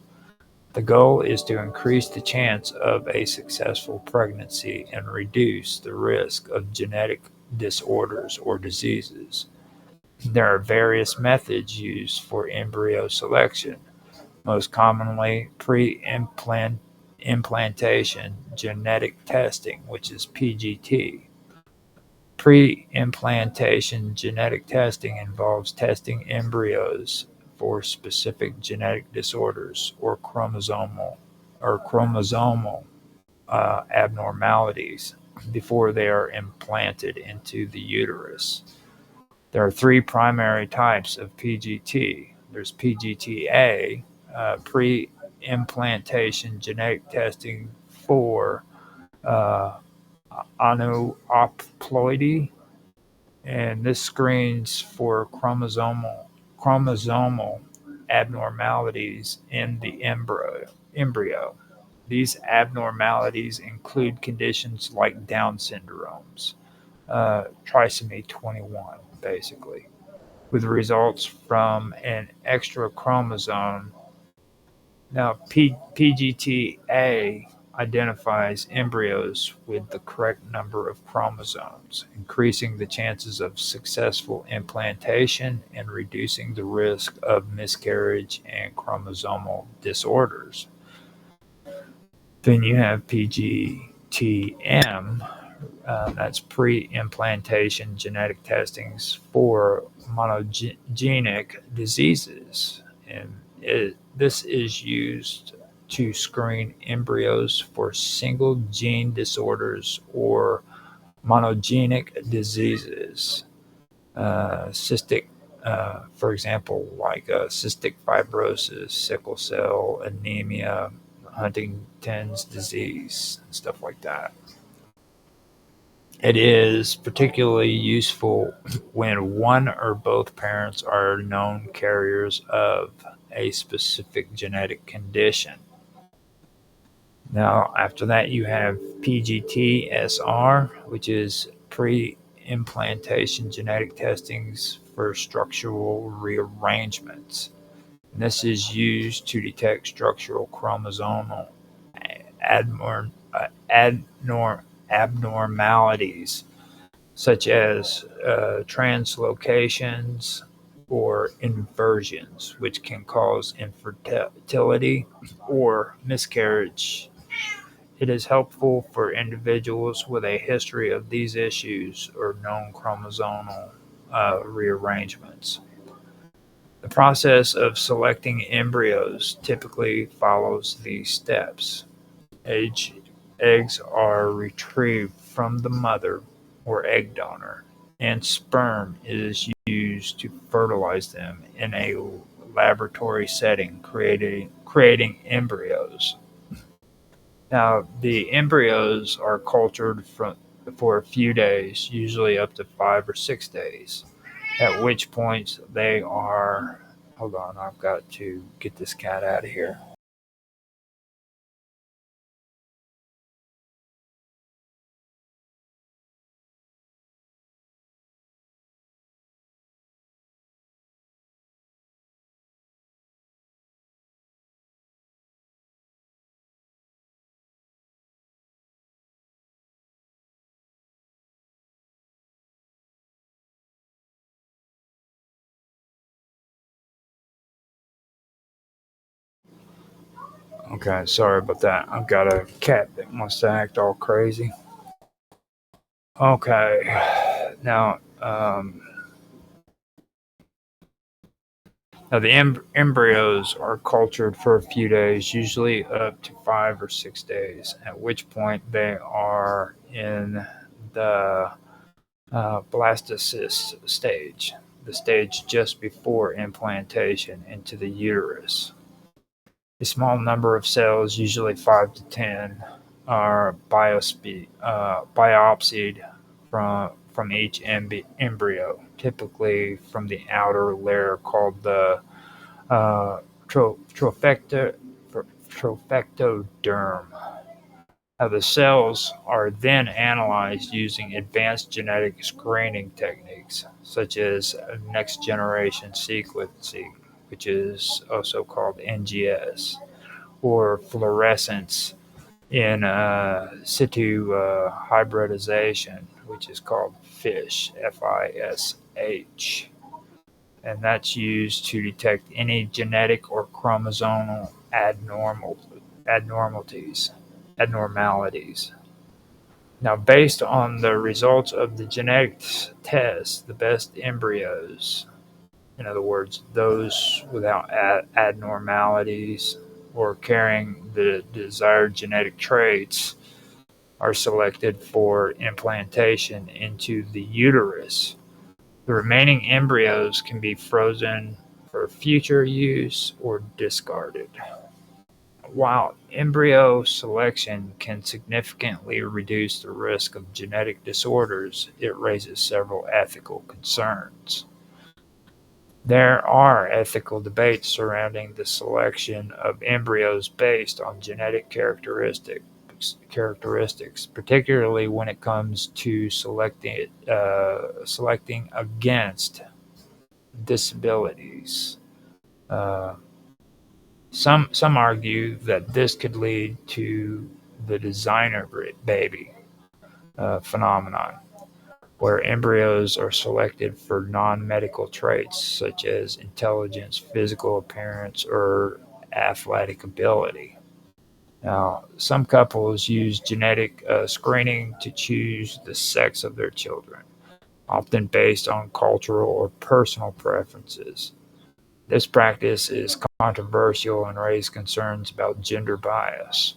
The goal is to increase the chance of a successful pregnancy and reduce the risk of genetic disorders or diseases. There are various methods used for embryo selection, most commonly pre-implantation genetic testing, which is PGT. Pre-implantation genetic testing involves testing embryos for specific genetic disorders or chromosomal abnormalities before they are implanted into the uterus. There are three primary types of PGT. There's PGTA, pre-implantation genetic testing for uh, aneuploidy, and this screens for chromosomal abnormalities in the embryo. These abnormalities include conditions like Down syndromes, trisomy 21, basically, with results from an extra chromosome. Now, PGTA identifies embryos with the correct number of chromosomes, increasing the chances of successful implantation and reducing the risk of miscarriage and chromosomal disorders. Then you have PGTM, that's pre-implantation genetic testings for monogenic diseases, and this is used to screen embryos for single gene disorders or monogenic diseases. Cystic, for example, like cystic fibrosis, sickle cell anemia, Huntington's disease, and stuff like that. It is particularly useful when one or both parents are known carriers of a specific genetic condition. Now, after that, you have PGT-SR, which is pre-implantation genetic testings for structural rearrangements. And this is used to detect structural chromosomal abnormalities such as translocations or inversions, which can cause infertility or miscarriage. It is helpful for individuals with a history of these issues or known chromosomal rearrangements. The process of selecting embryos typically follows these steps. Eggs are retrieved from the mother or egg donor, and sperm is used to fertilize them in a laboratory setting, creating embryos. Now, the embryos are cultured for a few days, usually up to 5 or 6 days, at which point they are. Hold on, I've got to get this cat out of here. Okay, sorry about that. I've got a cat that wants to act all crazy. Okay, now the embryos are cultured for a few days, usually up to 5 or 6 days, at which point they are in the blastocyst stage, the stage just before implantation into the uterus. A small number of cells, usually 5 to 10, are biopsied from each embryo, typically from the outer layer called the uh, trophectoderm. The cells are then analyzed using advanced genetic screening techniques, such as next generation sequencing, which is also called NGS, or fluorescence in situ hybridization, which is called FISH, FISH. And that's used to detect any genetic or chromosomal abnormalities. abnormalities. Now, based on the results of the genetic test, the best embryos, in other words, those without abnormalities or carrying the desired genetic traits, are selected for implantation into the uterus. The remaining embryos can be frozen for future use or discarded. While embryo selection can significantly reduce the risk of genetic disorders, it raises several ethical concerns. There are ethical debates surrounding the selection of embryos based on genetic characteristics, particularly when it comes to selecting against disabilities. Uh, some argue that this could lead to the designer baby phenomenon, where embryos are selected for non-medical traits such as intelligence, physical appearance, or athletic ability. Now, some couples use genetic screening to choose the sex of their children, often based on cultural or personal preferences. This practice is controversial and raises concerns about gender bias.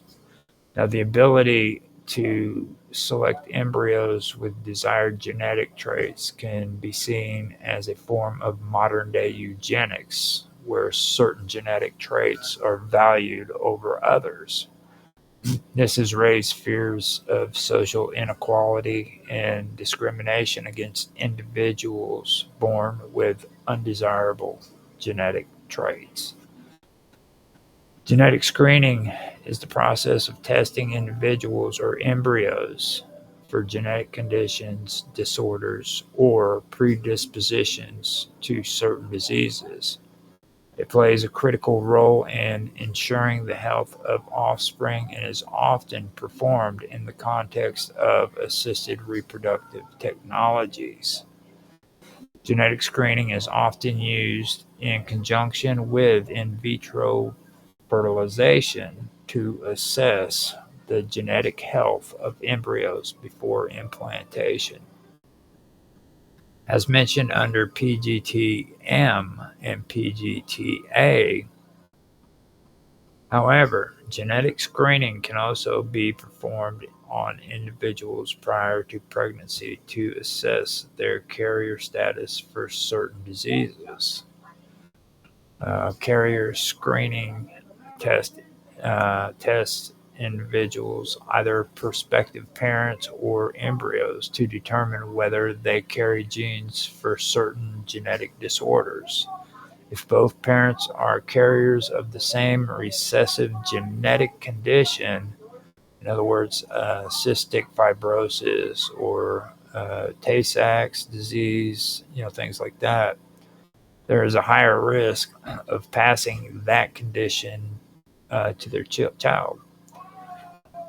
Now, the ability to select embryos with desired genetic traits can be seen as a form of modern day eugenics, where certain genetic traits are valued over others. This has raised fears of social inequality and discrimination against individuals born with undesirable genetic traits. Genetic screening is the process of testing individuals or embryos for genetic conditions, disorders, or predispositions to certain diseases. It plays a critical role in ensuring the health of offspring and is often performed in the context of assisted reproductive technologies. Genetic screening is often used in conjunction with in vitro fertilization to assess the genetic health of embryos before implantation. As mentioned under PGT-M and PGT-A, however, genetic screening can also be performed on individuals prior to pregnancy to assess their carrier status for certain diseases. Carrier screening tests individuals, either prospective parents or embryos, to determine whether they carry genes for certain genetic disorders. If both parents are carriers of the same recessive genetic condition, in other words, cystic fibrosis or Tay-Sachs disease, things like that, there is a higher risk of passing that condition to their child.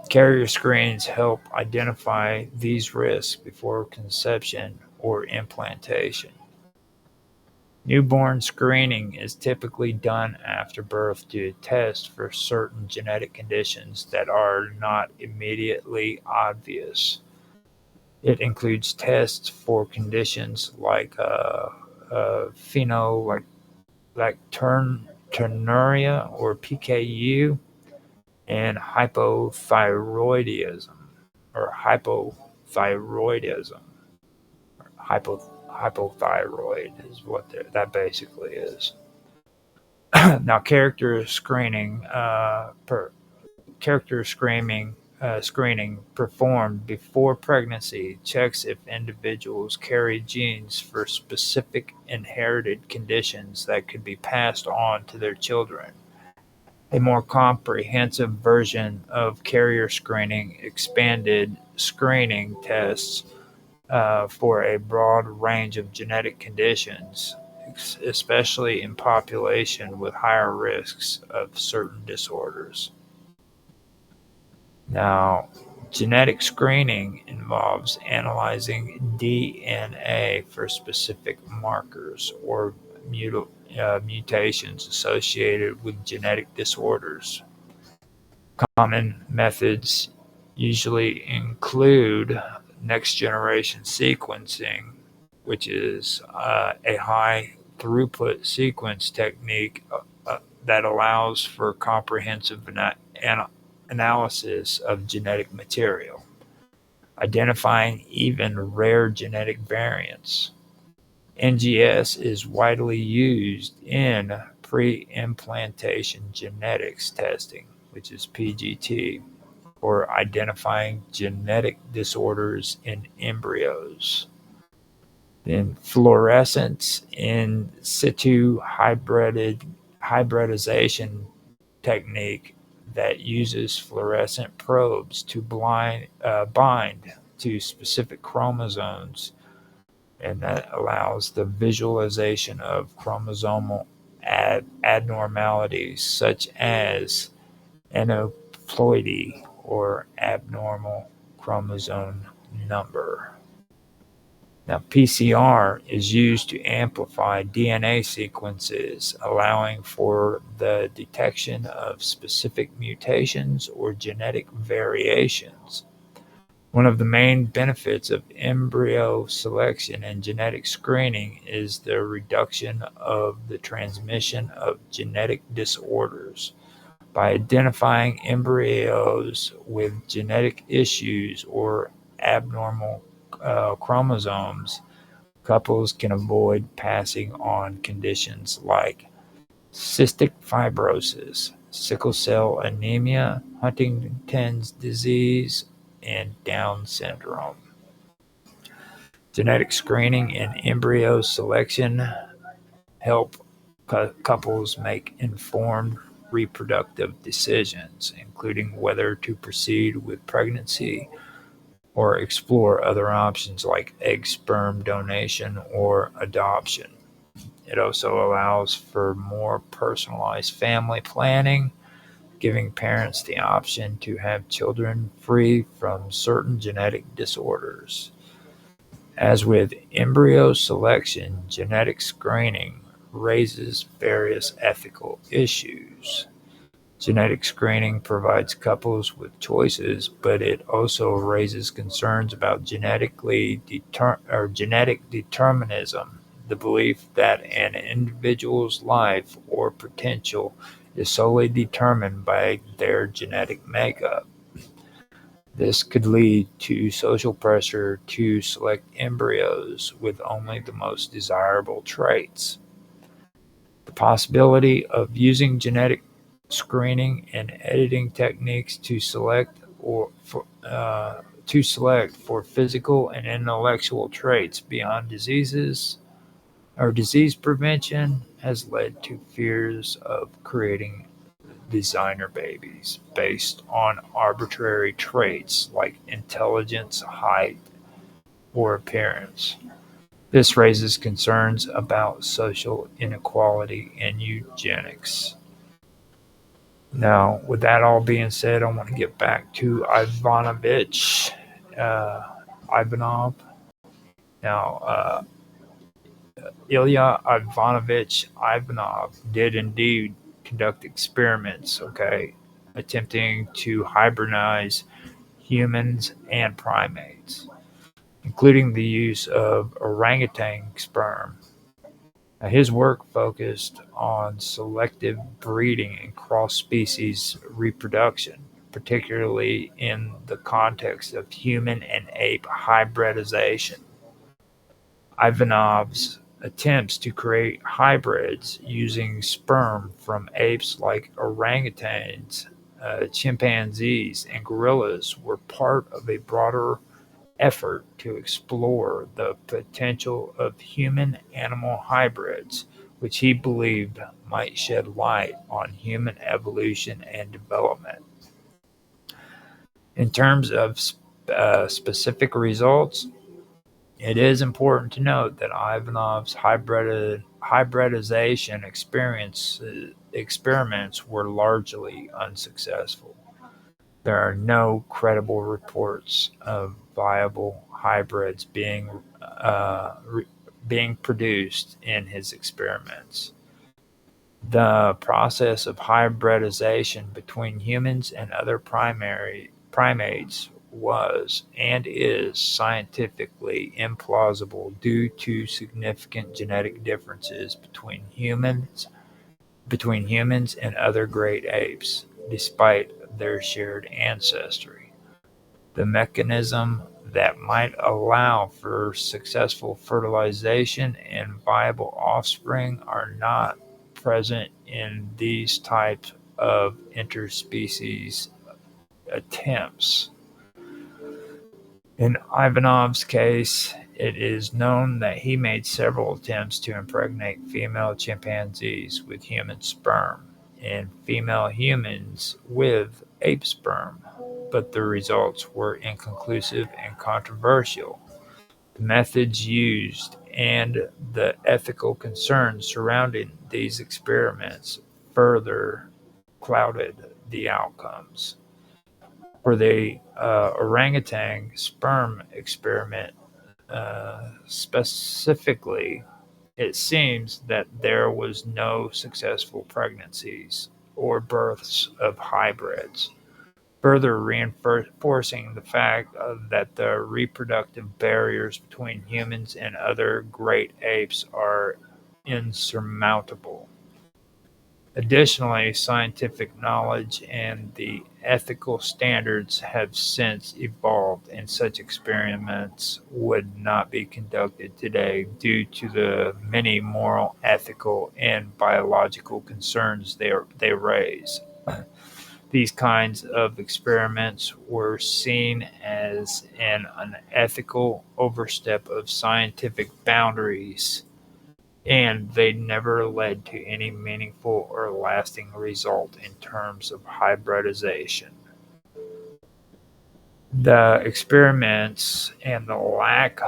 Carrier screens help identify these risks before conception or implantation. Newborn screening is typically done after birth to test for certain genetic conditions that are not immediately obvious. It includes tests for conditions like phenylketonuria or PKU and hypothyroidism or hypothyroidism. Hypothyroid is what that basically is. Now, screening performed before pregnancy checks if individuals carry genes for specific inherited conditions that could be passed on to their children. A more comprehensive version of carrier screening expanded screening tests for a broad range of genetic conditions, especially in population with higher risks of certain disorders. Now, genetic screening involves analyzing DNA for specific markers or mutations associated with genetic disorders. Common methods usually include next-generation sequencing, which is a high-throughput sequence technique that allows for comprehensive analysis of genetic material, identifying even rare genetic variants. NGS is widely used in pre-implantation genetics testing, which is PGT, for identifying genetic disorders in embryos. Then fluorescence in situ hybridization technique that uses fluorescent probes to bind to specific chromosomes, and that allows the visualization of chromosomal abnormalities such as aneuploidy or abnormal chromosome number. Now, PCR is used to amplify DNA sequences, allowing for the detection of specific mutations or genetic variations. One of the main benefits of embryo selection and genetic screening is the reduction of the transmission of genetic disorders. By identifying embryos with genetic issues or abnormal chromosomes, couples can avoid passing on conditions like cystic fibrosis, sickle cell anemia, Huntington's disease, and Down syndrome. Genetic screening and embryo selection help couples make informed reproductive decisions, including whether to proceed with pregnancy or explore other options like egg sperm donation or adoption. It also allows for more personalized family planning, giving parents the option to have children free from certain genetic disorders. As with embryo selection, genetic screening raises various ethical issues. Genetic screening provides couples with choices, but it also raises concerns about genetic determinism, the belief that an individual's life or potential is solely determined by their genetic makeup. This could lead to social pressure to select embryos with only the most desirable traits. The possibility of using genetic screening and editing techniques to select for physical and intellectual traits beyond diseases or disease prevention has led to fears of creating designer babies based on arbitrary traits like intelligence, height, or appearance. This raises concerns about social inequality and eugenics. Now, with that all being said, I want to get back to uh, Ivanov. Now, Ilya Ivanovich Ivanov did indeed conduct experiments, okay, attempting to hybridize humans and primates, including the use of orangutan sperm. Now, his work focused on selective breeding and cross-species reproduction, particularly in the context of human and ape hybridization. Ivanov's attempts to create hybrids using sperm from apes like orangutans, chimpanzees, and gorillas were part of a broader effort to explore the potential of human-animal hybrids, which he believed might shed light on human evolution and development. In terms of specific results, it is important to note that Ivanov's hybridization experiments were largely unsuccessful. There are no credible reports of viable hybrids being produced in his experiments. The process of hybridization between humans and other primates was and is scientifically implausible due to significant genetic differences between humans and other great apes, despite their shared ancestry. The mechanism that might allow for successful fertilization and viable offspring are not present in these types of interspecies attempts. In Ivanov's case, it is known that he made several attempts to impregnate female chimpanzees with human sperm and female humans with ape sperm, but the results were inconclusive and controversial. The methods used and the ethical concerns surrounding these experiments further clouded the outcomes. For the orangutan sperm experiment specifically, it seems that there was no successful pregnancies or births of hybrids, further reinforcing the fact that the reproductive barriers between humans and other great apes are insurmountable. Additionally, scientific knowledge and the ethical standards have since evolved, and such experiments would not be conducted today due to the many moral, ethical, and biological concerns they raise. These kinds of experiments were seen as an unethical overstep of scientific boundaries, and they never led to any meaningful or lasting result in terms of hybridization. The experiments and the lack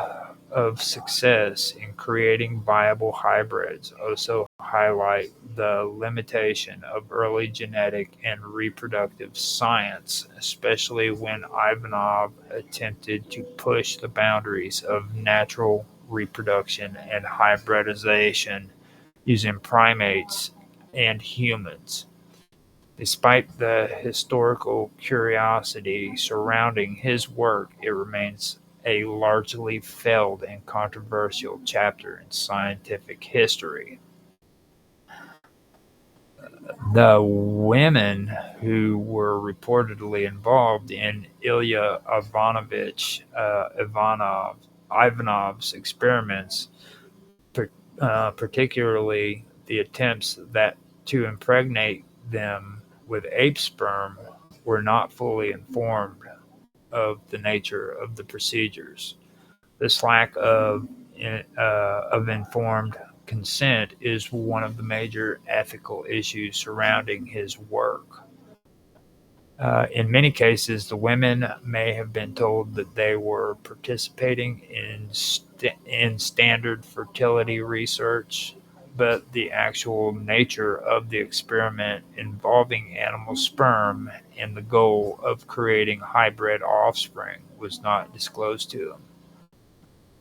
of success in creating viable hybrids also highlight the limitation of early genetic and reproductive science, especially when Ivanov attempted to push the boundaries of natural reproduction and hybridization using primates and humans. Despite the historical curiosity surrounding his work, it remains a largely failed and controversial chapter in scientific history. The women who were reportedly involved in Ilya Ivanov's experiments, particularly the attempts that to impregnate them, with ape sperm were not fully informed of the nature of the procedures. This lack of informed consent is one of the major ethical issues surrounding his work. In many cases, the women may have been told that they were participating in standard fertility research, but the actual nature of the experiment involving animal sperm and the goal of creating hybrid offspring was not disclosed to them.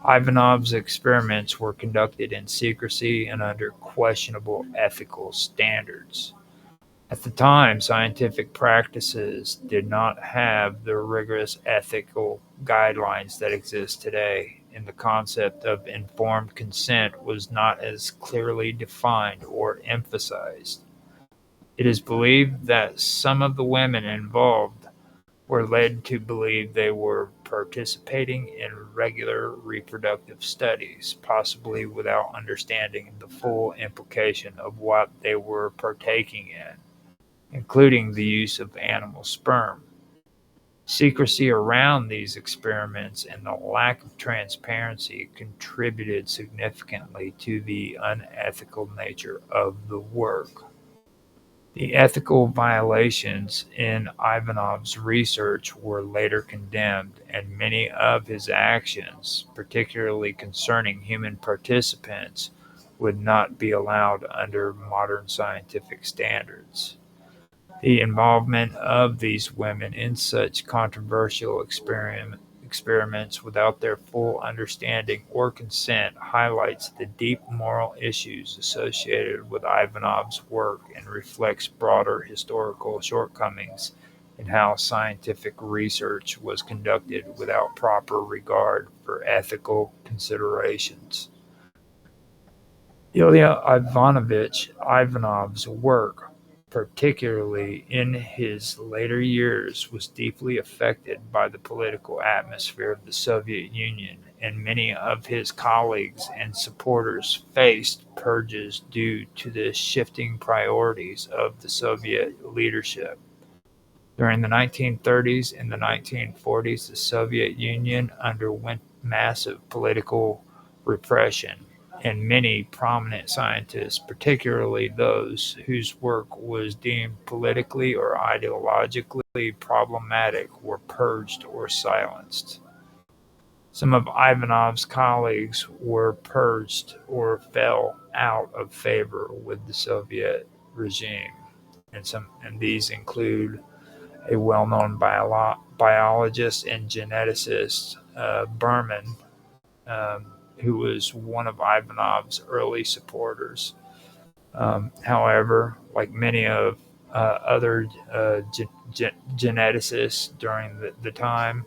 Ivanov's experiments were conducted in secrecy and under questionable ethical standards. At the time, scientific practices did not have the rigorous ethical guidelines that exist today, and the concept of informed consent was not as clearly defined or emphasized. It is believed that some of the women involved were led to believe they were participating in regular reproductive studies, possibly without understanding the full implication of what they were partaking in, including the use of animal sperm. Secrecy around these experiments and the lack of transparency contributed significantly to the unethical nature of the work. The ethical violations in Ivanov's research were later condemned, and many of his actions, particularly concerning human participants, would not be allowed under modern scientific standards. The involvement of these women in such controversial experiments without their full understanding or consent highlights the deep moral issues associated with Ivanov's work and reflects broader historical shortcomings in how scientific research was conducted without proper regard for ethical considerations. Ilya Ivanovich Ivanov's work, particularly in his later years, was deeply affected by the political atmosphere of the Soviet Union, and many of his colleagues and supporters faced purges due to the shifting priorities of the Soviet leadership. During the 1930s and the 1940s, the Soviet Union underwent massive political repression, and many prominent scientists, particularly those whose work was deemed politically or ideologically problematic, were purged or silenced. Some of Ivanov's colleagues were purged or fell out of favor with the Soviet regime, and these include a well-known biologist and geneticist, Berman, who was one of Ivanov's early supporters. However, like many of other geneticists during the time,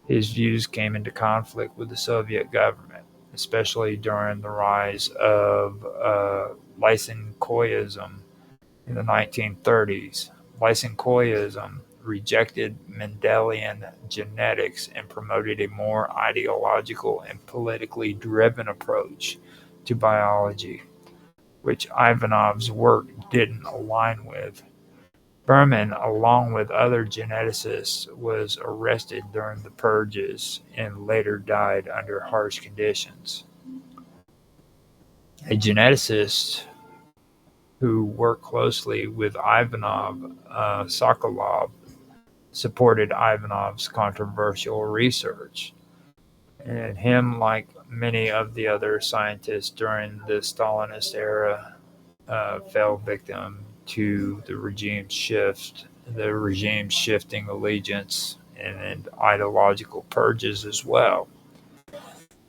his views came into conflict with the Soviet government, especially during the rise of Lysenkoism in the 1930s. Lysenkoism rejected Mendelian genetics and promoted a more ideological and politically driven approach to biology, which Ivanov's work didn't align with. Berman, along with other geneticists, was arrested during the purges and later died under harsh conditions. A geneticist who worked closely with Ivanov, Sokolov, supported Ivanov's controversial research, and him, like many of the other scientists during the Stalinist era, fell victim to the regime's shifting allegiance and ideological purges as well.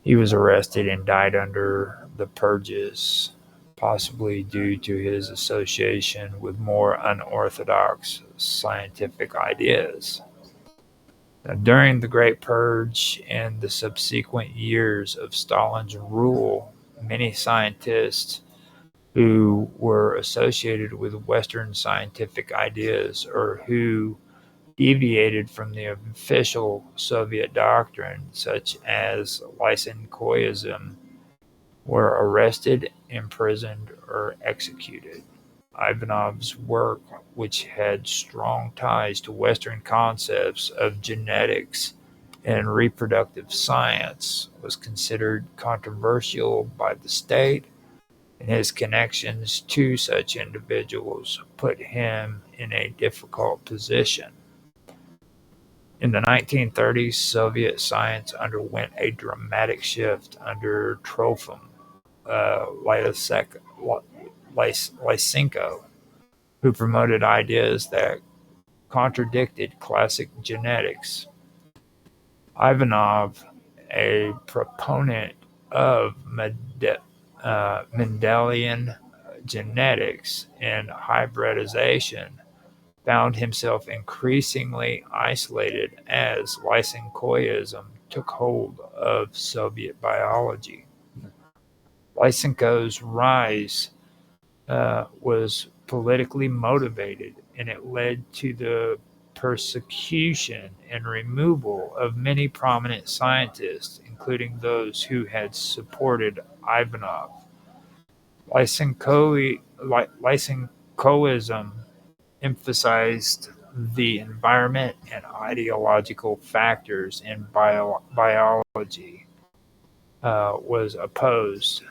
He was arrested and died under the purges, possibly due to his association with more unorthodox scientific ideas. Now, during the Great Purge and the subsequent years of Stalin's rule, many scientists who were associated with Western scientific ideas or who deviated from the official Soviet doctrine, such as Lysenkoism, were arrested, imprisoned, or executed. Ivanov's work, which had strong ties to Western concepts of genetics and reproductive science, was considered controversial by the state, and his connections to such individuals put him in a difficult position. In the 1930s, Soviet science underwent a dramatic shift under Trofim Lysenko, who promoted ideas that contradicted classic genetics. Ivanov, a proponent of Mendelian genetics and hybridization, found himself increasingly isolated as Lysenkoism took hold of Soviet biology. Lysenko's rise was politically motivated, and it led to the persecution and removal of many prominent scientists, including those who had supported Ivanov. Lysenkoism emphasized the environment and ideological factors in biology, was opposed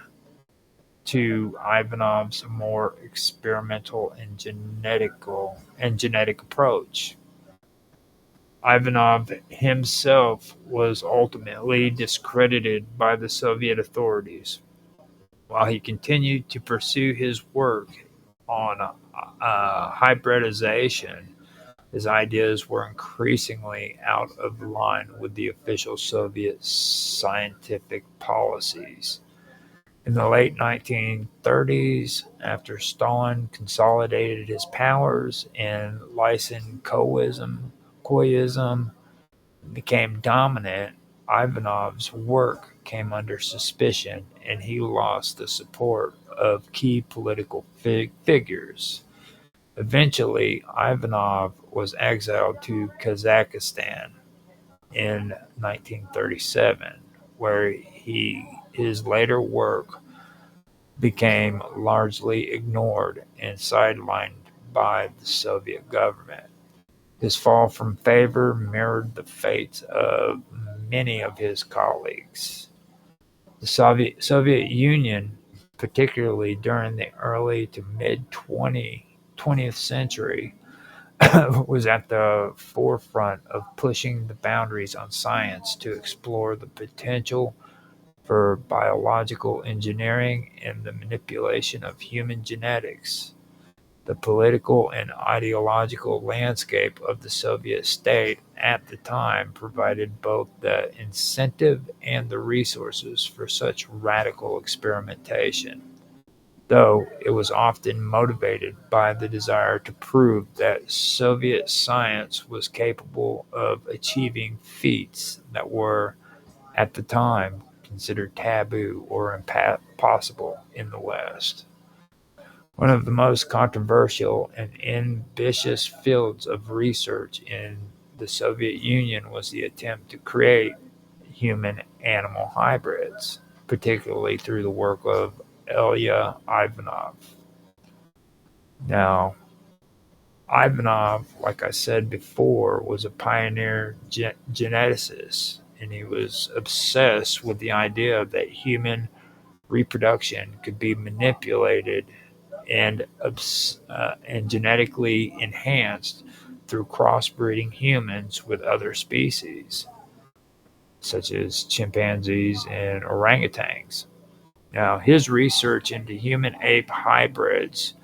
to Ivanov's more experimental and genetic approach. Ivanov himself was ultimately discredited by the Soviet authorities, while he continued to pursue his work on hybridization. His ideas were increasingly out of line with the official Soviet scientific policies. In the late 1930s, after Stalin consolidated his powers and Lysenkoism became dominant, Ivanov's work came under suspicion and he lost the support of key political figures. Eventually, Ivanov was exiled to Kazakhstan in 1937, where his later work became largely ignored and sidelined by the Soviet government. His fall from favor mirrored the fates of many of his colleagues. The Soviet Union, particularly during the early to mid 20th century, was at the forefront of pushing the boundaries on science to explore the potential for biological engineering and the manipulation of human genetics. The political and ideological landscape of the Soviet state at the time provided both the incentive and the resources for such radical experimentation, though it was often motivated by the desire to prove that Soviet science was capable of achieving feats that were, at the time, considered taboo or impossible in the West. One of the most controversial and ambitious fields of research in the Soviet Union was the attempt to create human-animal hybrids, particularly through the work of Ilya Ivanov. Now, Ivanov, like I said before, was a pioneer geneticist, and he was obsessed with the idea that human reproduction could be manipulated and genetically enhanced through crossbreeding humans with other species, such as chimpanzees and orangutans. Now, his research into human-ape hybrids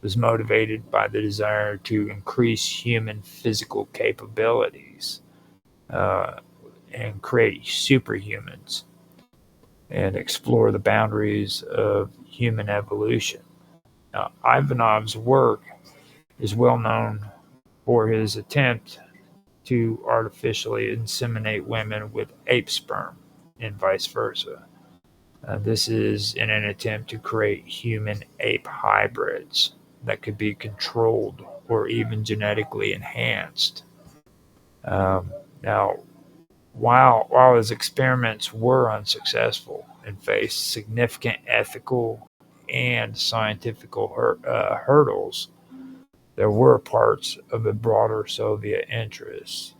was motivated by the desire to increase human physical capabilities uh, and create superhumans and explore the boundaries of human evolution. Now, Ivanov's work is well known for his attempt to artificially inseminate women with ape sperm and vice versa. This is in an attempt to create human-ape hybrids that could be controlled or even genetically enhanced. Now, while his experiments were unsuccessful and faced significant ethical and scientific hurdles, there were parts of a broader Soviet interest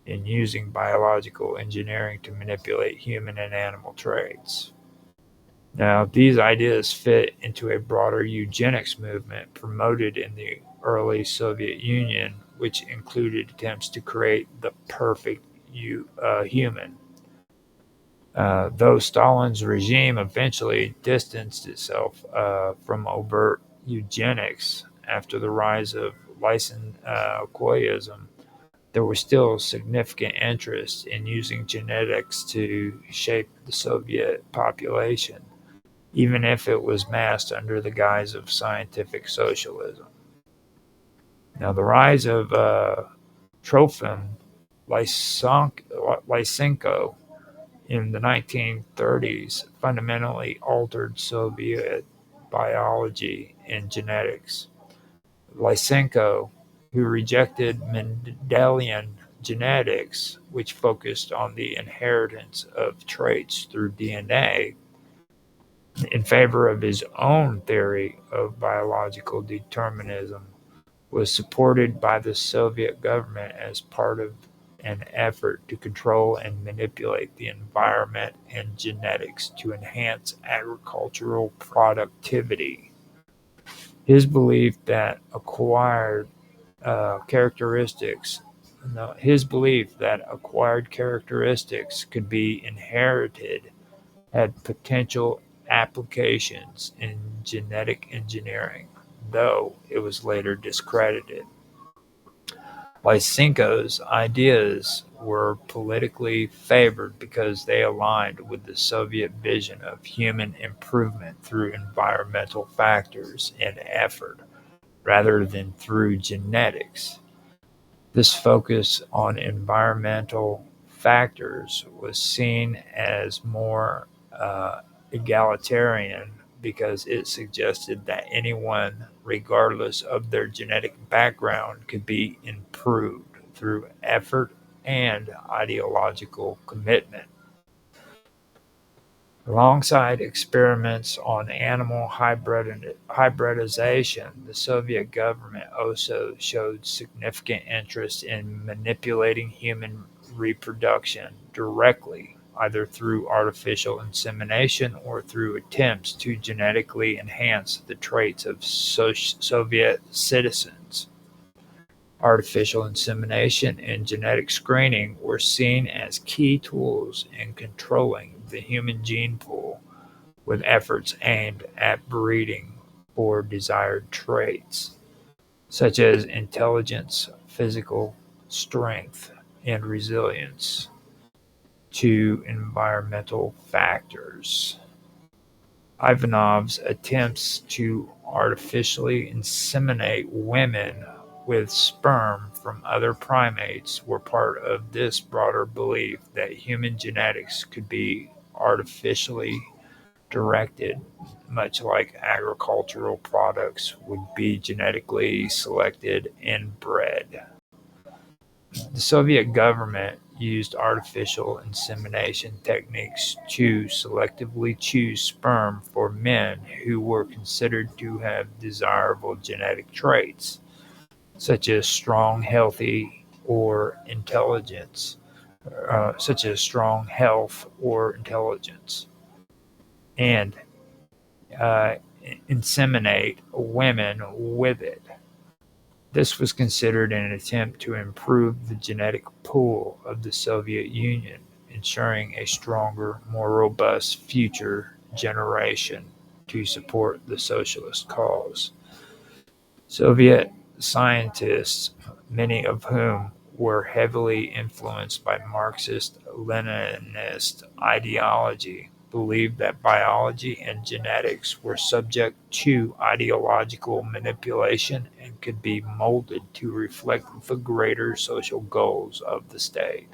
in using biological engineering to manipulate human and animal traits. Now, these ideas fit into a broader eugenics movement promoted in the early Soviet Union, which included attempts to create the perfect human. Though Stalin's regime eventually distanced itself from overt eugenics after the rise of Lysenkoism, there was still significant interest in using genetics to shape the Soviet population, even if it was masked under the guise of scientific socialism. Now, the rise of Trofim Lysenko in the 1930s fundamentally altered Soviet biology and genetics. Lysenko, who rejected Mendelian genetics, which focused on the inheritance of traits through DNA, in favor of his own theory of biological determinism, was supported by the Soviet government as part of an effort to control and manipulate the environment and genetics to enhance agricultural productivity. His belief that characteristics his belief that acquired characteristics could be inherited had potential applications in genetic engineering, though it was later discredited. Lysenko's ideas were politically favored because they aligned with the Soviet vision of human improvement through environmental factors and effort, rather than through genetics. This focus on environmental factors was seen as more egalitarian because it suggested that anyone, regardless of their genetic background, could be improved through effort and ideological commitment. Alongside experiments on animal hybridization, the Soviet government also showed significant interest in manipulating human reproduction directly, either through artificial insemination or through attempts to genetically enhance the traits of Soviet citizens. Artificial insemination and genetic screening were seen as key tools in controlling the human gene pool, with efforts aimed at breeding for desired traits, such as intelligence, physical strength, and resilience to environmental factors. Ivanov's attempts to artificially inseminate women with sperm from other primates were part of this broader belief that human genetics could be artificially directed, much like agricultural products would be genetically selected and bred. The Soviet government used artificial insemination techniques to selectively choose sperm for men who were considered to have desirable genetic traits, such as strong, healthy, or intelligence, such as strong health or intelligence, and uh, inseminate women with it. This was considered an attempt to improve the genetic pool of the Soviet Union, ensuring a stronger, more robust future generation to support the socialist cause. Soviet scientists, many of whom were heavily influenced by Marxist-Leninist ideology, believed that biology and genetics were subject to ideological manipulation and could be molded to reflect the greater social goals of the state.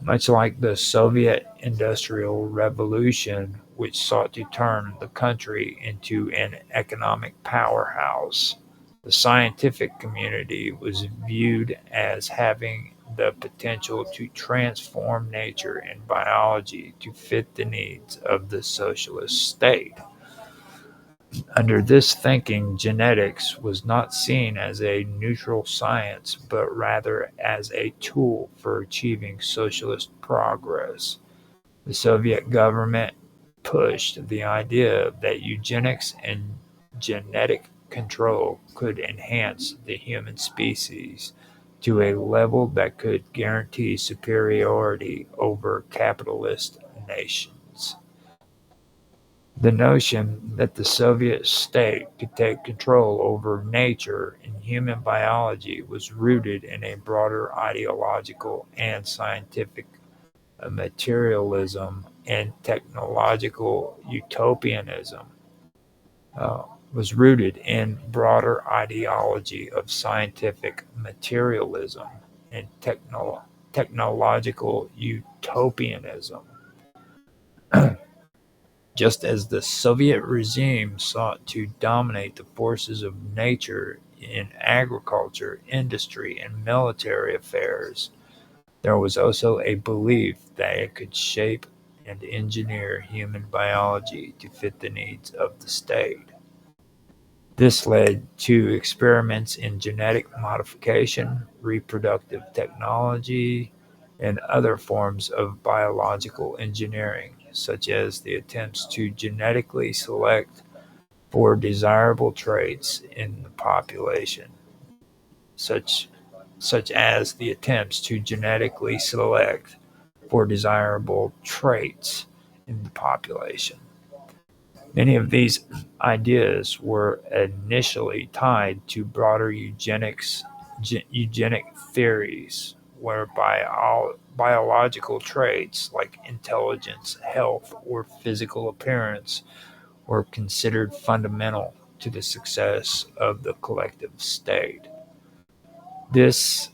Much like the Soviet Industrial Revolution, which sought to turn the country into an economic powerhouse, the scientific community was viewed as having the potential to transform nature and biology to fit the needs of the socialist state. Under this thinking, genetics was not seen as a neutral science, but rather as a tool for achieving socialist progress. The Soviet government pushed the idea that eugenics and genetic control could enhance the human species to a level that could guarantee superiority over capitalist nations. The notion that the Soviet state could take control over nature and human biology was rooted in a broader ideological and scientific materialism and technological utopianism. uh, was rooted in broader ideology of scientific materialism and technological utopianism. Just as the Soviet regime sought to dominate the forces of nature in agriculture, industry, and military affairs, there was also a belief that it could shape and engineer human biology to fit the needs of the state. This led to experiments in genetic modification, reproductive technology, and other forms of biological engineering, such as the attempts to genetically select for desirable traits in the population, such such as the attempts to genetically select for desirable traits in the population. Many of these ideas were initially tied to broader eugenic theories, whereby all biological traits like intelligence, health, or physical appearance were considered fundamental to the success of the collective state. This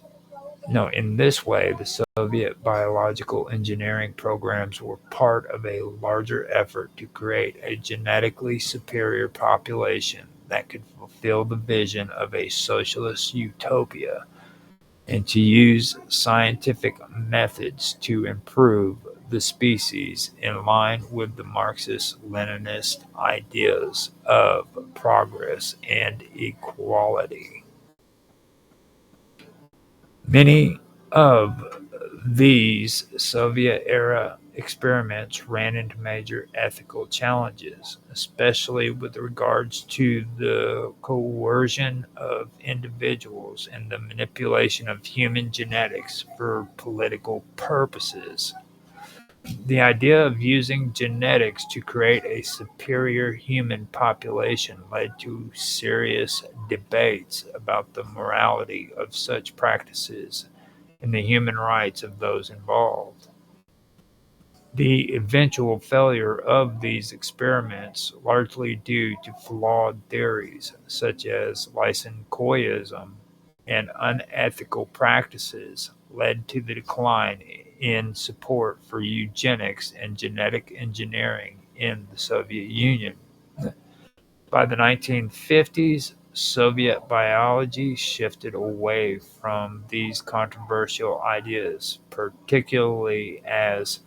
in this way, the Soviet biological engineering programs were part of a larger effort to create a genetically superior population that could fulfill the vision of a socialist utopia and to use scientific methods to improve the species in line with the Marxist-Leninist ideas of progress and equality. Many of these Soviet-era experiments ran into major ethical challenges, especially with regards to the coercion of individuals and the manipulation of human genetics for political purposes. The idea of using genetics to create a superior human population led to serious debates about the morality of such practices and the human rights of those involved. The eventual failure of these experiments, largely due to flawed theories such as Lysenkoism and unethical practices, led to the decline in support for eugenics and genetic engineering in the Soviet Union. By the 1950s, Soviet biology shifted away from these controversial ideas, particularly as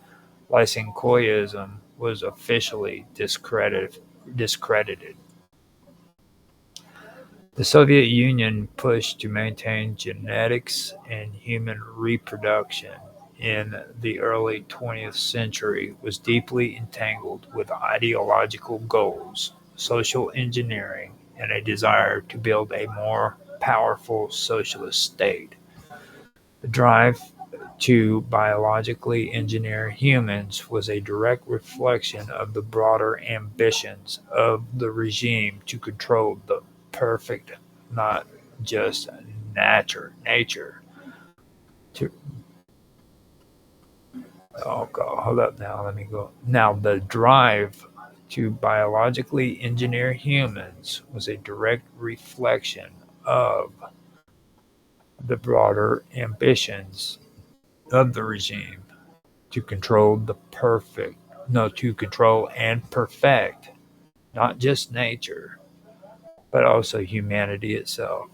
Lysenkoism was officially discredited. The Soviet Union push to maintain genetics and human reproduction in the early 20th century was deeply entangled with ideological goals, social engineering, and a desire to build a more powerful socialist state. The drive to biologically engineer humans was a direct reflection of the broader ambitions of the regime to control the perfect, not just nature. To, oh God, hold up now, let me go. Now, the drive to biologically engineer humans was a direct reflection of the broader ambitions of the regime to control the perfect, no, to control and perfect not just nature, but also humanity itself.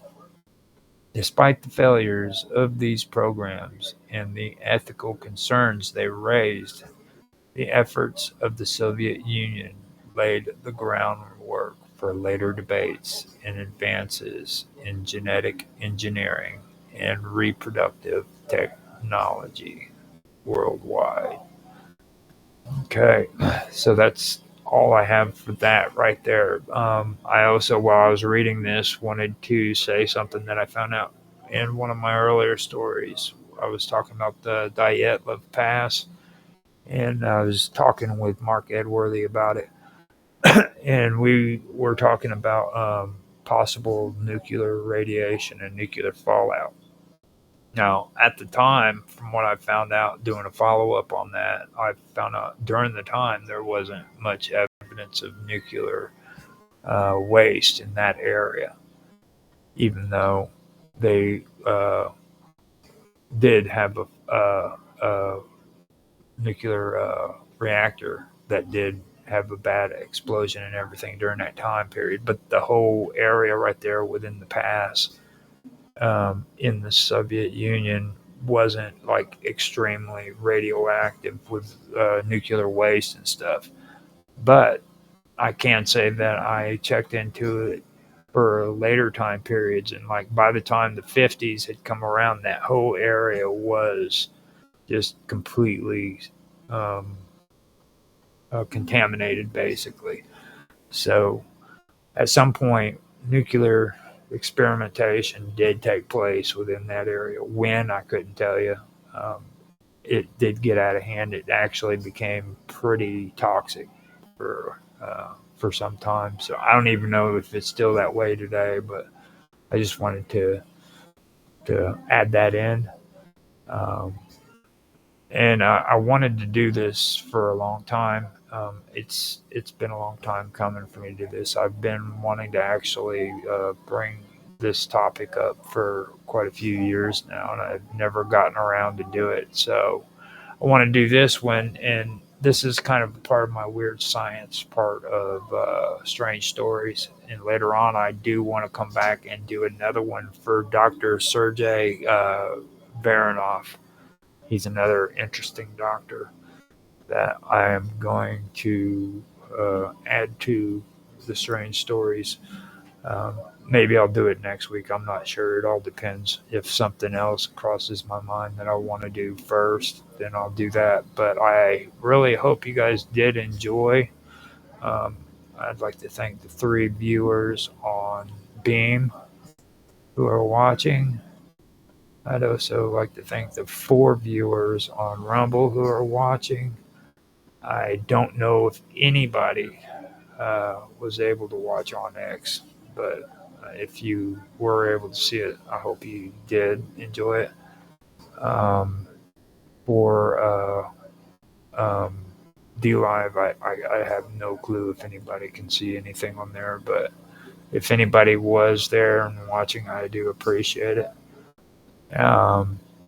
Despite the failures of these programs and the ethical concerns they raised, the efforts of the Soviet Union laid the groundwork for later debates and advances in genetic engineering and reproductive technology worldwide. Okay, so that's all I have for that right there. I also, while I was reading this, wanted to say something that I found out in one of my earlier stories. I was talking about the Dyatlov Pass, and I was talking with Mark Edworthy about it, and we were talking about possible nuclear radiation and nuclear fallout. Now, at the time, from what I found out doing a follow up on that, I found out during the time there wasn't much evidence of nuclear waste in that area, even though they did have a nuclear reactor that did have a bad explosion and everything during that time period. But the whole area right there within the pass in the Soviet Union wasn't like extremely radioactive with nuclear waste and stuff. But I can say that I checked into it for later time periods, and like by the time the 50s had come around, that whole area was just completely um, contaminated, basically. So at some point, nuclear experimentation did take place within that area. When, I couldn't tell you. Um, it did get out of hand. It actually became pretty toxic for some time. So I don't even know if it's still that way today. But I just wanted to add that in. Um, and I wanted to do this for a long time. It's been a long time coming for me to do this. I've been wanting to actually bring this topic up for quite a few years now, and I've never gotten around to do it. So I want to do this one, and this is kind of part of my weird science part of strange stories. And later on, I do want to come back and do another one for Dr. Sergey Baranov. He's another interesting doctor that I am going to add to the strange stories. Maybe I'll do it next week. I'm not sure. It all depends. If something else crosses my mind that I want to do first, then I'll do that. But I really hope you guys did enjoy. Um, I'd like to thank the 3 viewers on Beam who are watching. I'd also like to thank the 4 viewers on Rumble who are watching. I don't know if anybody was able to watch on X, but if you were able to see it, I hope you did enjoy it. For D Live, I have no clue if anybody can see anything on there, but if anybody was there and watching, I do appreciate it.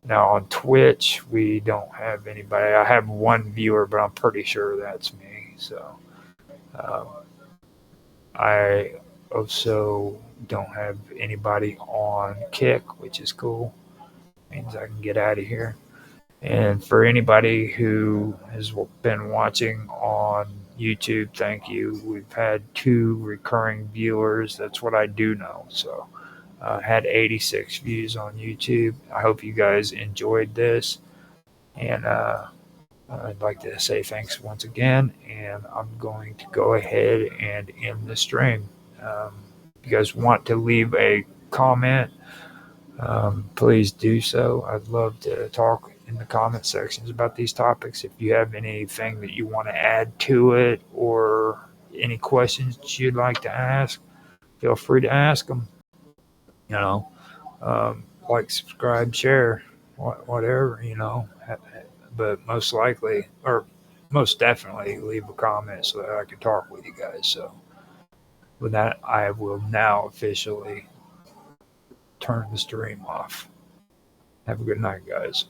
Now on Twitch, we don't have anybody. I have 1 viewer, but I'm pretty sure that's me. So um, I also don't have anybody on Kick, which is cool. Means I can get out of here. And for anybody who has been watching on YouTube, thank you. We've had 2 recurring viewers. That's what I do know. So had 86 views on YouTube. I hope you guys enjoyed this. And I'd like to say thanks once again. And I'm going to go ahead and end the stream. If you guys want to leave a comment, please do so. I'd love to talk in the comment sections about these topics. If you have anything that you want to add to it or any questions you'd like to ask, feel free to ask them. You know, like, subscribe, share, whatever, but most likely, or most definitely, leave a comment so that I can talk with you guys. So with that, I will now officially turn the stream off. Have a good night, guys.